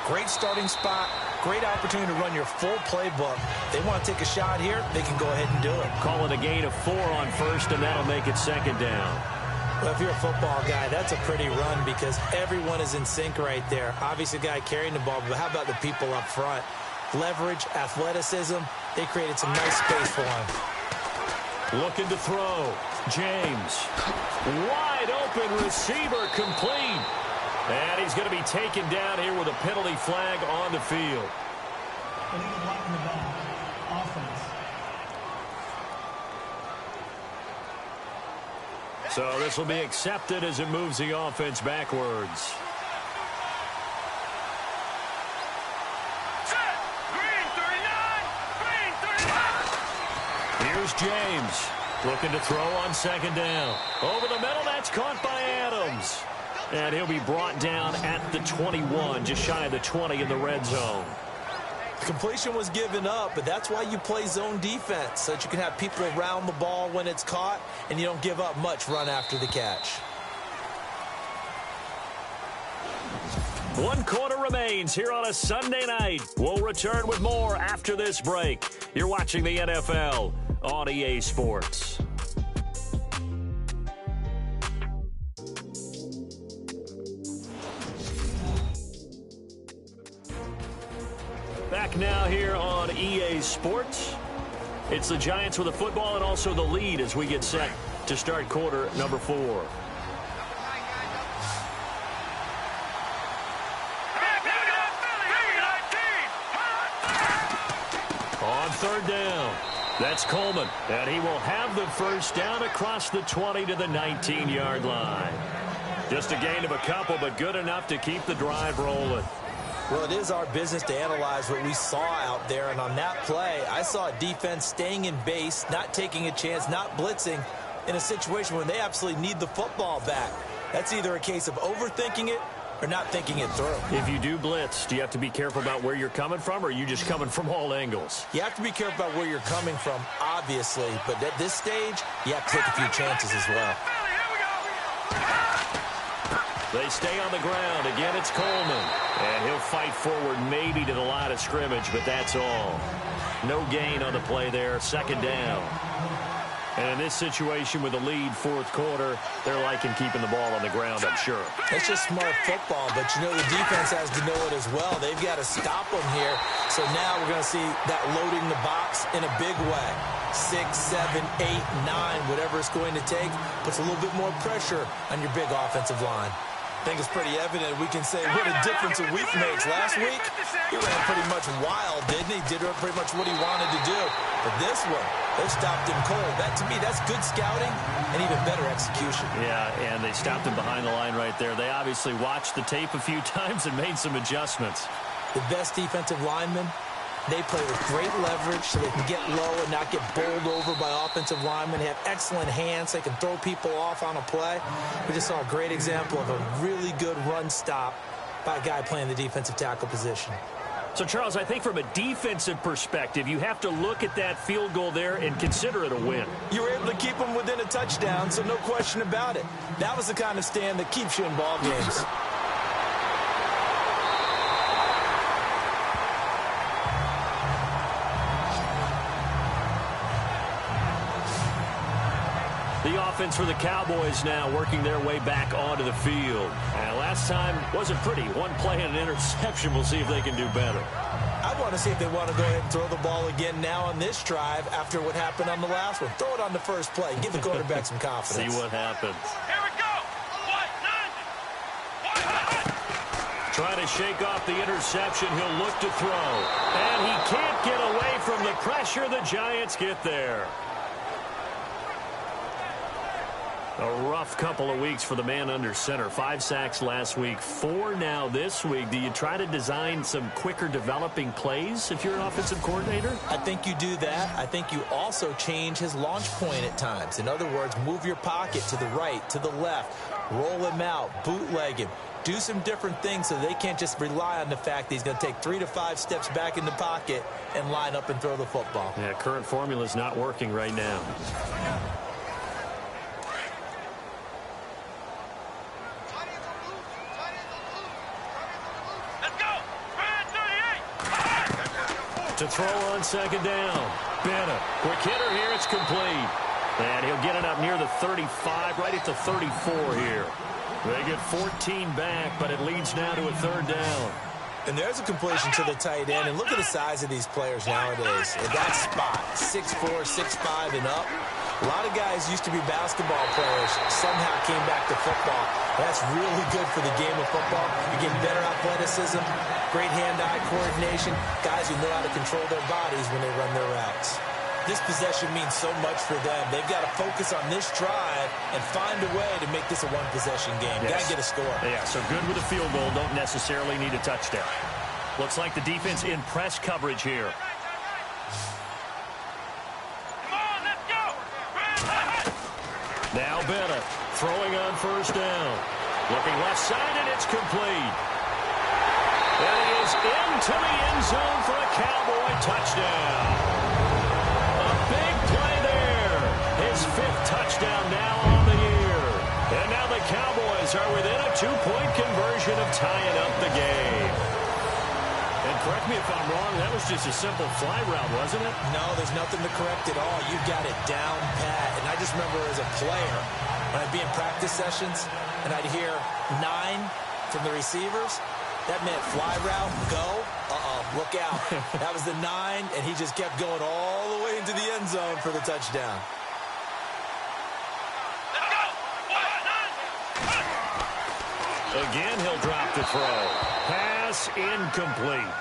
Great starting spot, great opportunity to run your full playbook. They want to take a shot here, they can go ahead and do it. Call it a gain of 4 on first, and that'll make it second down. Well, if you're a football guy, that's a pretty run because everyone is in sync right there. Obviously, the guy carrying the ball, but how about the people up front? Leverage, athleticism, they created some nice space for him. Looking to throw. James. Wide open receiver complete. And he's going to be taken down here with a penalty flag on the field. Illegal block in the back. Offense. So this will be accepted as it moves the offense backwards. Green 39. Here's James. Looking to throw on second down. Over the middle, that's caught by Adams. And he'll be brought down at the 21, just shy of the 20 in the red zone. Completion was given up, but that's why you play zone defense, so that you can have people around the ball when it's caught, and you don't give up much run after the catch. 1 quarter remains here on a Sunday night. We'll return with more after this break. You're watching the NFL on EA Sports. Back now here on EA Sports. It's the Giants with the football and also the lead as we get set to start quarter number 4. On third down, that's Coleman, and he will have the first down across the 20 to the 19-yard line. Just a gain of a couple, but good enough to keep the drive rolling. Well, it is our business to analyze what we saw out there, and on that play, I saw a defense staying in base, not taking a chance, not blitzing in a situation where they absolutely need the football back. That's either a case of overthinking it or not thinking it through. If you do blitz, do you have to be careful about where you're coming from, or are you just coming from all angles? You have to be careful about where you're coming from, obviously, but at this stage, you have to take a few chances as well. They stay on the ground. Again, it's Coleman. And he'll fight forward maybe to the line of scrimmage, but that's all. No gain on the play there. Second down. And in this situation with the lead, fourth quarter, they're liking keeping the ball on the ground, I'm sure. It's just smart football, but you know the defense has to know it as well. They've got to stop them here. So now we're going to see that loading the box in a big way. 6, 7, 8, 9, whatever it's going to take, puts a little bit more pressure on your big offensive line. I think it's pretty evident we can say what a difference a week makes. Last week, he ran pretty much wild, didn't he? Did pretty much what he wanted to do. But this one, they stopped him cold. That, to me, that's good scouting and even better execution. Yeah, and they stopped him behind the line right there. They obviously watched the tape a few times and made some adjustments. The best defensive linemen, they play with great leverage so they can get low and not get bowled over by offensive linemen. They have excellent hands. They can throw people off on a play. We just saw a great example of a really good run stop by a guy playing the defensive tackle position. So, Charles, I think from a defensive perspective, you have to look at that field goal there and consider it a win. You were able to keep them within a touchdown, so no question about it. That was the kind of stand that keeps you in ball games. The offense for the Cowboys now working their way back onto the field. And last time wasn't pretty. One play and an interception. We'll see if they can do better. I want to see if they want to go ahead and throw the ball again now on this drive after what happened on the last one. Throw it on the first play. Give the quarterback some confidence. See what happens. Here we go. Trying to shake off the interception. He'll look to throw. And he can't get away from the pressure. The Giants get there. A rough couple of weeks for the man under center. 5 sacks last week, 4 now this week. Do you try to design some quicker developing plays if you're an offensive coordinator? I think you do that. I think you also change his launch point at times. In other words, move your pocket to the right, to the left, roll him out, bootleg him. Do some different things so they can't just rely on the fact that he's going to take 3 to 5 steps back in the pocket and line up and throw the football. Yeah, current formula is not working right now. To throw on second down. Bennett. Quick hitter here. It's complete. And he'll get it up near the 35, right at the 34 here. They get 14 back, but it leads now to a 3rd down. And there's a completion to the tight end. And look at the size of these players nowadays. At that spot, 6'4", 6'5", and up. A lot of guys used to be basketball players, somehow came back to football. That's really good for the game of football. You're getting better athleticism, great hand-eye coordination, guys who know how to control their bodies when they run their routes. This possession means so much for them. They've got to focus on this drive and find a way to make this a one-possession game. Yes. Got to get a score. Yeah, so good with a field goal. Don't necessarily need a touchdown. Looks like the defense in press coverage here. Now Bennett throwing on 1st down. Looking left side, and it's complete. And he is into the end zone for a Cowboy touchdown. A big play there. His 5th touchdown now on the year. And now the Cowboys are within a 2-point conversion of tying up the game. And correct me if I'm wrong, that was just a simple fly route, wasn't it? No, there's nothing to correct at all. You've got it down pat. And I just remember as a player, when I'd be in practice sessions and I'd hear 9 from the receivers, that meant fly route, go, look out. That was the 9, and he just kept going all the way into the end zone for the touchdown. Again, he'll drop the throw. Pass incomplete.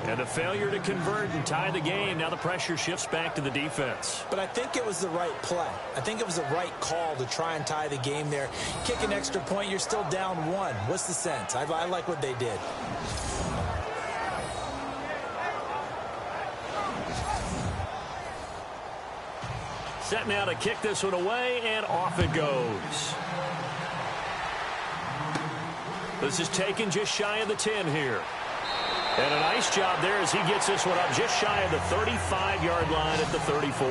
And a failure to convert and tie the game. Now the pressure shifts back to the defense. But I think it was the right play. I think it was the right call to try and tie the game there. Kick an extra point, you're still down 1. What's the sense? I like what they did. Set now to kick this one away, and off it goes. This is taken just shy of the 10 here. And a nice job there as he gets this one up just shy of the 35-yard line at the 34.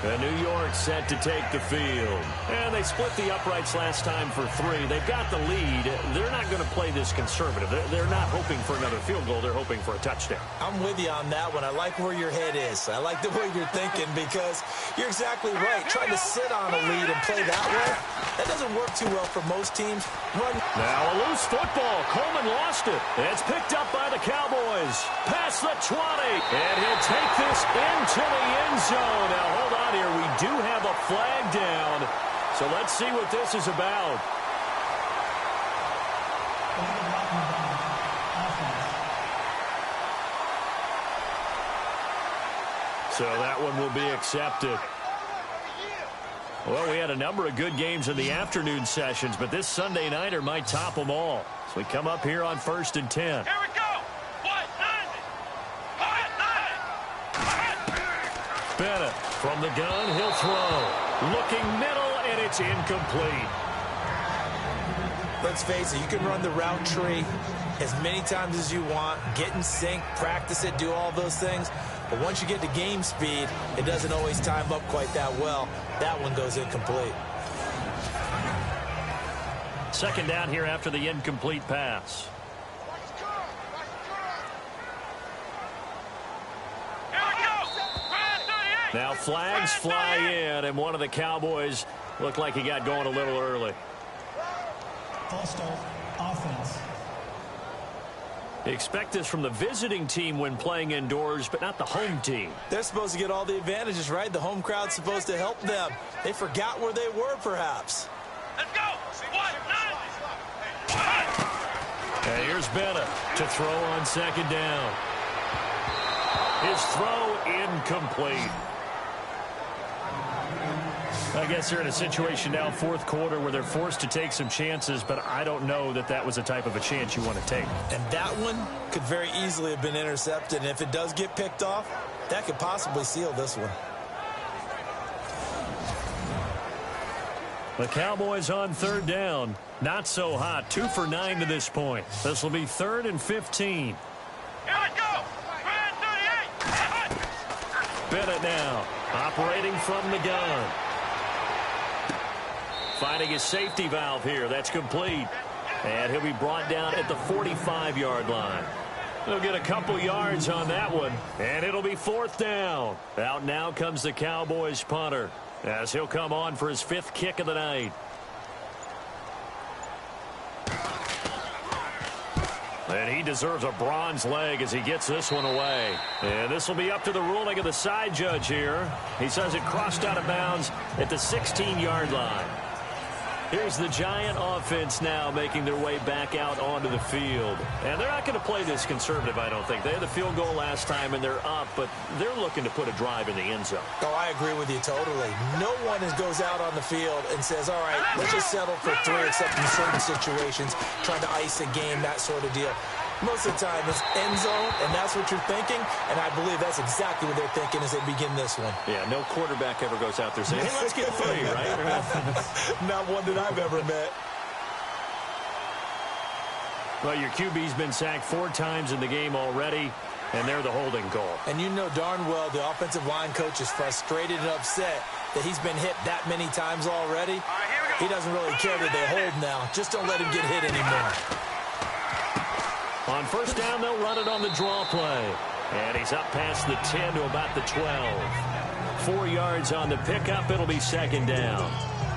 And New York set to take the field. And they split the uprights last time for 3. They've got the lead. They're not going to play this conservative. They're not hoping for another field goal. They're hoping for a touchdown. I'm with you on that one. I like where your head is. I like the way you're thinking because you're exactly right. Trying to sit on a lead and play that way, that doesn't work too well for most teams. Now a loose football. Coleman lost it. It's picked up by the Cowboys. Past the 20. And he'll take this into the end zone. Now hold on here. We do have a flag down. So let's see what this is about. So that one will be accepted. Well, we had a number of good games in the afternoon sessions, but this Sunday nighter might top them all. So we come up here on 1st and 10. Here we go. Bennett from the gun, he'll throw. Looking middle, and it's incomplete. Let's face it, you can run the route tree as many times as you want, get in sync, practice it, do all those things. But once you get to game speed, it doesn't always time up quite that well. That one goes incomplete. Second down here after the incomplete pass. Now flags fly in, and one of the Cowboys looked like he got going a little early. False start, offense. You expect this from the visiting team when playing indoors, but not the home team. They're supposed to get all the advantages, right? The home crowd's supposed to help them. They forgot where they were, perhaps. Let's go. And here's Bennett to throw on second down. His throw incomplete. I guess they're in a situation now, fourth quarter, where they're forced to take some chances, but I don't know that that was the type of a chance you want to take. And that one could very easily have been intercepted, and if it does get picked off, that could possibly seal this one. The Cowboys on third down. Not so hot. 2 for 9 to this point. This will be 3rd and 15. Here we go. 38. Bennett now operating from the gun. Finding his safety valve here. That's complete. And he'll be brought down at the 45-yard line. He'll get a couple yards on that one. And it'll be 4th down. Out now comes the Cowboys punter, as he'll come on for his 5th kick of the night. And he deserves a bronze leg as he gets this one away. And this will be up to the ruling of the side judge here. He says it crossed out of bounds at the 16-yard line. Here's the Giant offense now making their way back out onto the field. And they're not going to play this conservative, I don't think. They had the field goal last time, and they're up, but they're looking to put a drive in the end zone. Oh, I agree with you totally. No one goes out on the field and says, all right, let's just settle for 3, except in certain situations, trying to ice a game, that sort of deal. Most of the time, it's end zone, and that's what you're thinking, and I believe that's exactly what they're thinking as they begin this one. Yeah, no quarterback ever goes out there saying, hey, let's get 3, right? Not one that I've ever met. Well, your QB's been sacked 4 times in the game already, and they're the holding call. And you know darn well the offensive line coach is frustrated and upset that he's been hit that many times already. He doesn't really care that they hold now. Just don't let him get hit anymore. On first down, they'll run it on the draw play. And he's up past the 10 to about the 12. 4 yards on the pickup. It'll be second down.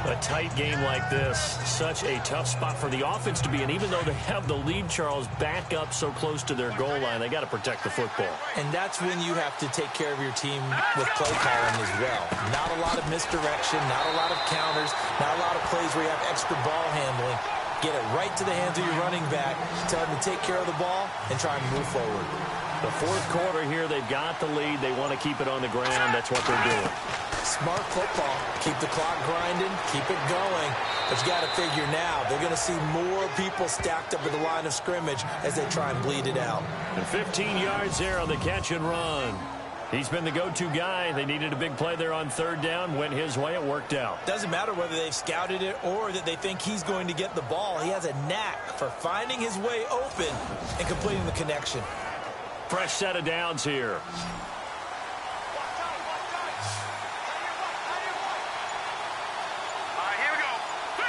A tight game like this, such a tough spot for the offense to be in. Even though they have the lead, Charles, back up so close to their goal line, they got to protect the football. And that's when you have to take care of your team with play calling as well. Not a lot of misdirection, not a lot of counters, not a lot of plays where you have extra ball handling. Get it right to the hands of your running back, tell him to take care of the ball, and try and move forward. The fourth quarter here, they've got the lead. They want to keep it on the ground. That's what they're doing. Smart football. Keep the clock grinding. Keep it going. But you got to figure now, they're going to see more people stacked up at the line of scrimmage as they try and bleed it out. And 15 yards there on the catch and run. He's been the go-to guy. They needed a big play there on third down. Went his way. It worked out. Doesn't matter whether they've scouted it or that they think he's going to get the ball. He has a knack for finding his way open and completing the connection. Fresh set of downs here. Here we go. 3-19.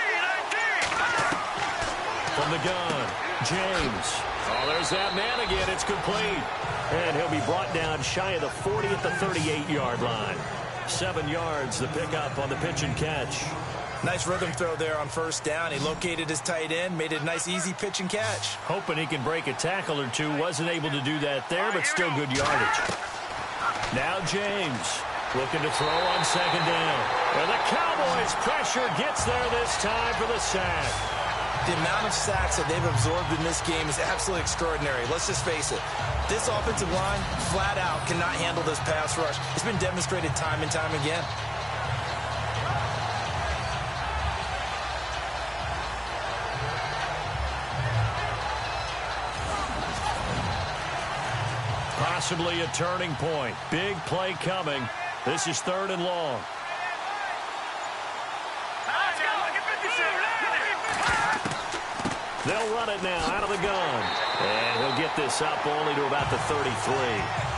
From the gun, James. Oh, there's that man again. It's complete. And he'll be brought down shy of the 40 at the 38-yard line. 7 yards, the pickup on the pitch and catch. Nice rhythm throw there on first down. He located his tight end, made it a nice, easy pitch and catch. Hoping he can break a tackle or two. Wasn't able to do that there, but still good yardage. Now James looking to throw on second down. And the Cowboys pressure gets there this time for the sack. The amount of sacks that they've absorbed in this game is absolutely extraordinary. Let's just face it. This offensive line, flat out, cannot handle this pass rush. It's been demonstrated time and time again. Possibly a turning point. Big play coming. This is 3rd and long. They'll run it now out of the gun. And he'll get this up only to about the 33.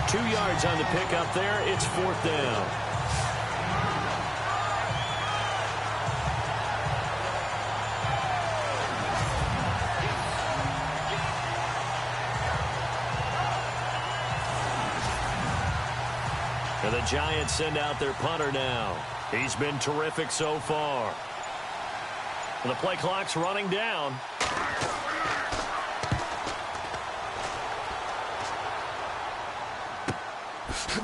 2 yards on the pickup there. It's 4th down. And the Giants send out their punter now. He's been terrific so far. And the play clock's running down.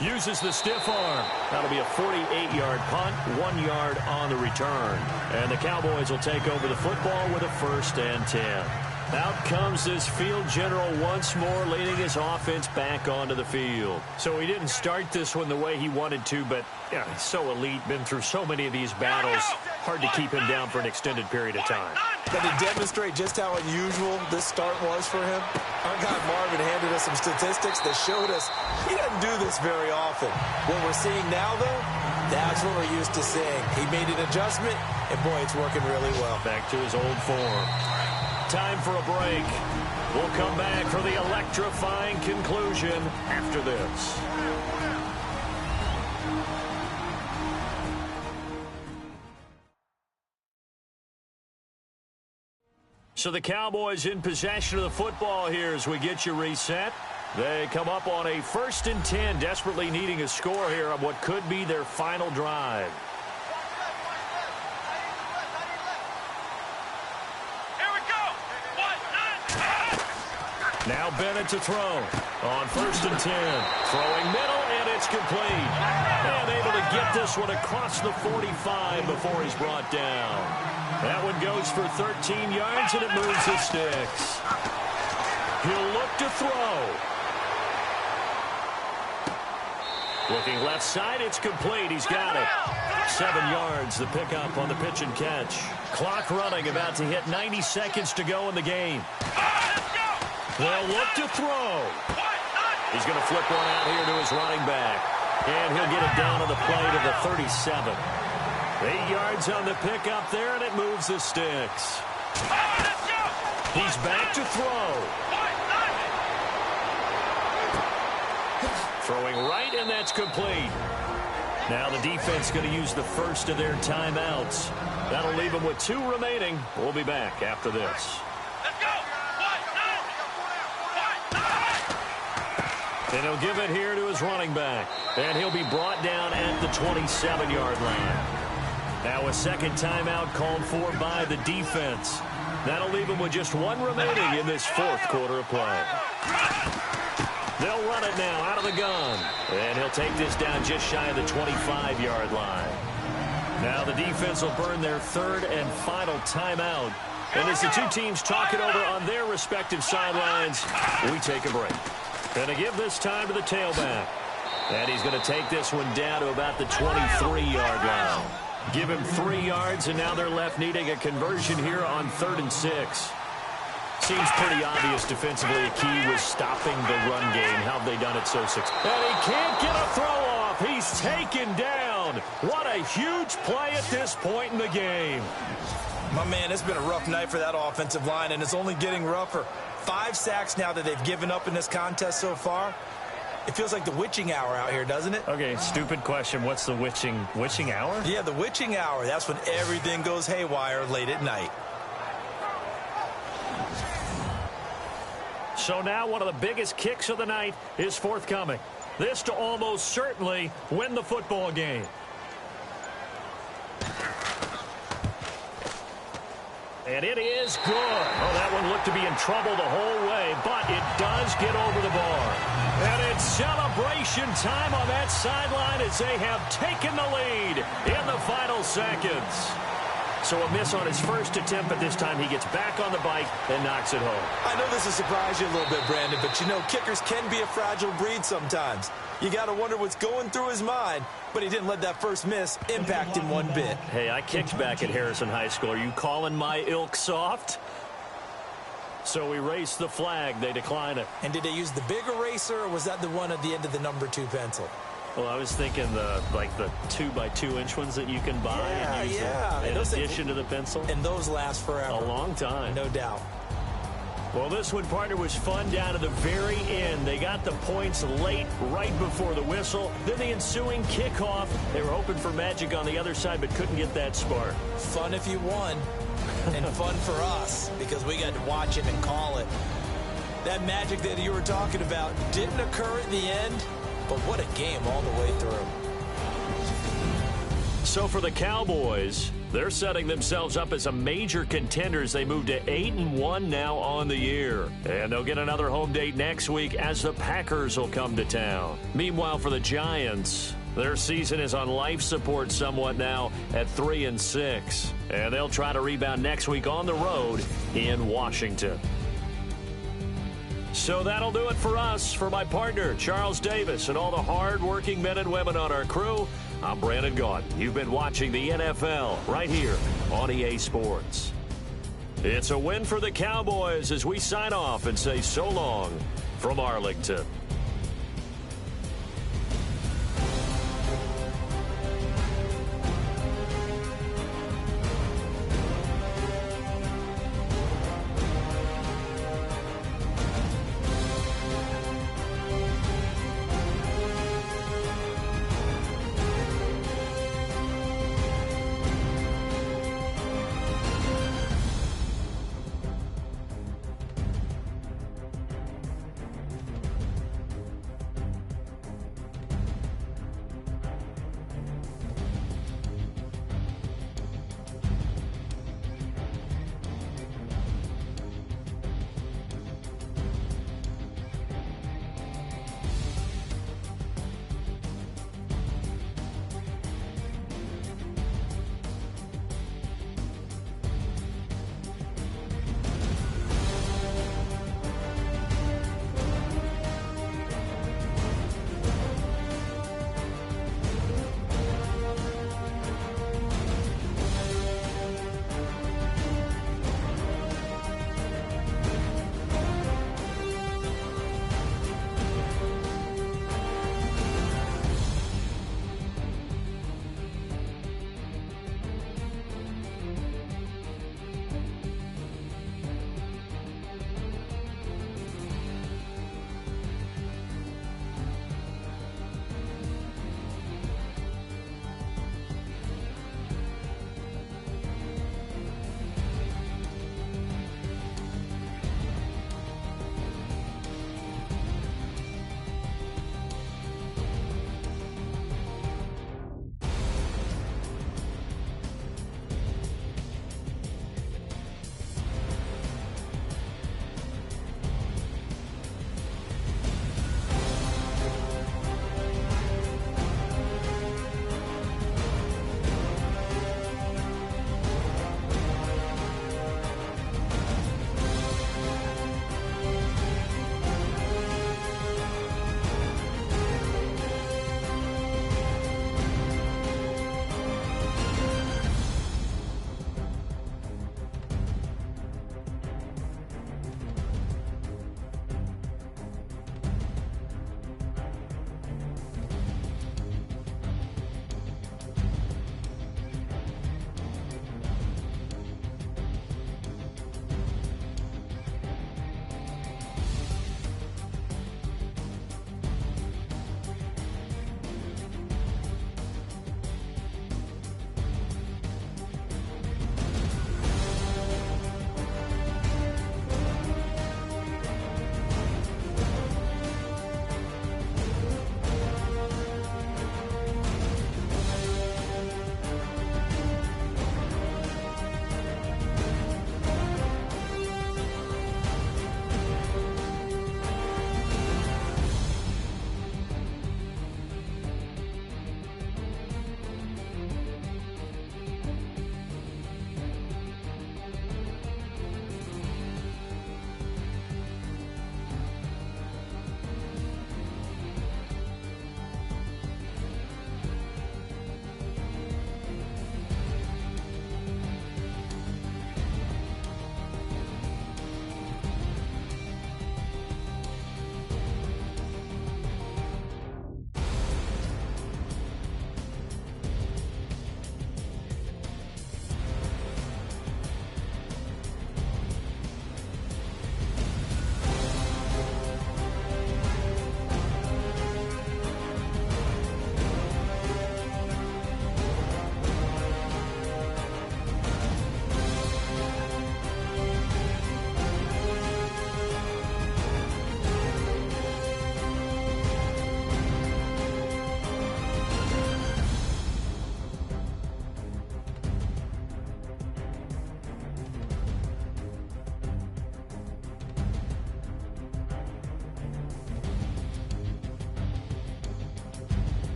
Uses the stiff arm. That'll be a 48-yard punt, 1 yard on the return. And the Cowboys will take over the football with a 1st and 10. Out comes this field general once more, leading his offense back onto the field. So he didn't start this one the way he wanted to, but yeah, he's so elite, been through so many of these battles. Hard to keep him down for an extended period of time. But to demonstrate just how unusual this start was for him, our guy Marvin handed us some statistics that showed us he doesn't do this very often. What we're seeing now, though, that's what we're used to seeing. He made an adjustment, and boy, it's working really well. Back to his old form. Time for a break. We'll come back for the electrifying conclusion after this. So the Cowboys in possession of the football here as we get you reset. They come up on a 1st and 10, desperately needing a score here on what could be their final drive. Now Bennett to throw on 1st and 10. Throwing middle, and it's complete. And able to get this one across the 45 before he's brought down. That one goes for 13 yards, and it moves the sticks. He'll look to throw. Looking left side, it's complete. He's got it. 7 yards, the pickup on the pitch and catch. Clock running, about to hit 90 seconds to go in the game. They'll look to throw. He's going to flip one out here to his running back. And he'll get it down on the play to the 37. 8 yards on the pickup there, and it moves the sticks. He's back to throw. Throwing right, and that's complete. Now the defense going to use the first of their timeouts. That'll leave them with 2 remaining. We'll be back after this. And he'll give it here to his running back. And he'll be brought down at the 27-yard line. Now a second timeout called for by the defense. That'll leave him with just 1 remaining in this 4th quarter of play. They'll run it now out of the gun. And he'll take this down just shy of the 25-yard line. Now the defense will burn their 3rd and final timeout. And as the 2 teams talk it over on their respective sidelines, we take a break. Going to give this time to the tailback. And he's going to take this one down to about the 23-yard line. Give him 3 yards, and now they're left needing a conversion here on 3rd and 6. Seems pretty obvious defensively a key was stopping the run game. How have they done it so successfully? And he can't get a throw off. He's taken down. What a huge play at this point in the game. My man, it's been a rough night for that offensive line, and it's only getting rougher. 5 sacks now that they've given up in this contest so far. It feels like the witching hour out here, doesn't it? Okay, stupid question. What's the witching hour? Yeah, the witching hour. That's when everything goes haywire late at night. So now one of the biggest kicks of the night is forthcoming. This to almost certainly win the football game. And it is good. Oh, that one looked to be in trouble the whole way, but it does get over the bar. And it's celebration time on that sideline as they have taken the lead in the final seconds. So a miss on his first attempt, but this time he gets back on the bike and knocks it home. I know this will surprise you a little bit, Brandon, but you know kickers can be a fragile breed sometimes. You got to wonder what's going through his mind, but he didn't let that first miss impact him one bit. Hey, I kicked back at Harrison High School. Are you calling my ilk soft? So we race the flag. They decline it. And did they use the big eraser, or was that the one at the end of the number 2 pencil? Well, I was thinking the 2x2-inch ones that you can buy and use yeah. in addition to the pencil. And those last forever. A long time. No doubt. Well, this one, partner, was fun down to the very end. They got the points late, right before the whistle. Then the ensuing kickoff. They were hoping for magic on the other side, but couldn't get that spark. Fun if you won, and fun for us because we got to watch it and call it. That magic that you were talking about didn't occur at the end, but what a game all the way through. So for the Cowboys, they're setting themselves up as a major contender as they move to 8-1 now on the year. And they'll get another home date next week as the Packers will come to town. Meanwhile, for the Giants, their season is on life support somewhat now at 3-6. And they'll try to rebound next week on the road in Washington. So that'll do it for us. For my partner, Charles Davis, and all the hard-working men and women on our crew, I'm Brandon Gaudin. You've been watching the NFL right here on EA Sports. It's a win for the Cowboys as we sign off and say so long from Arlington.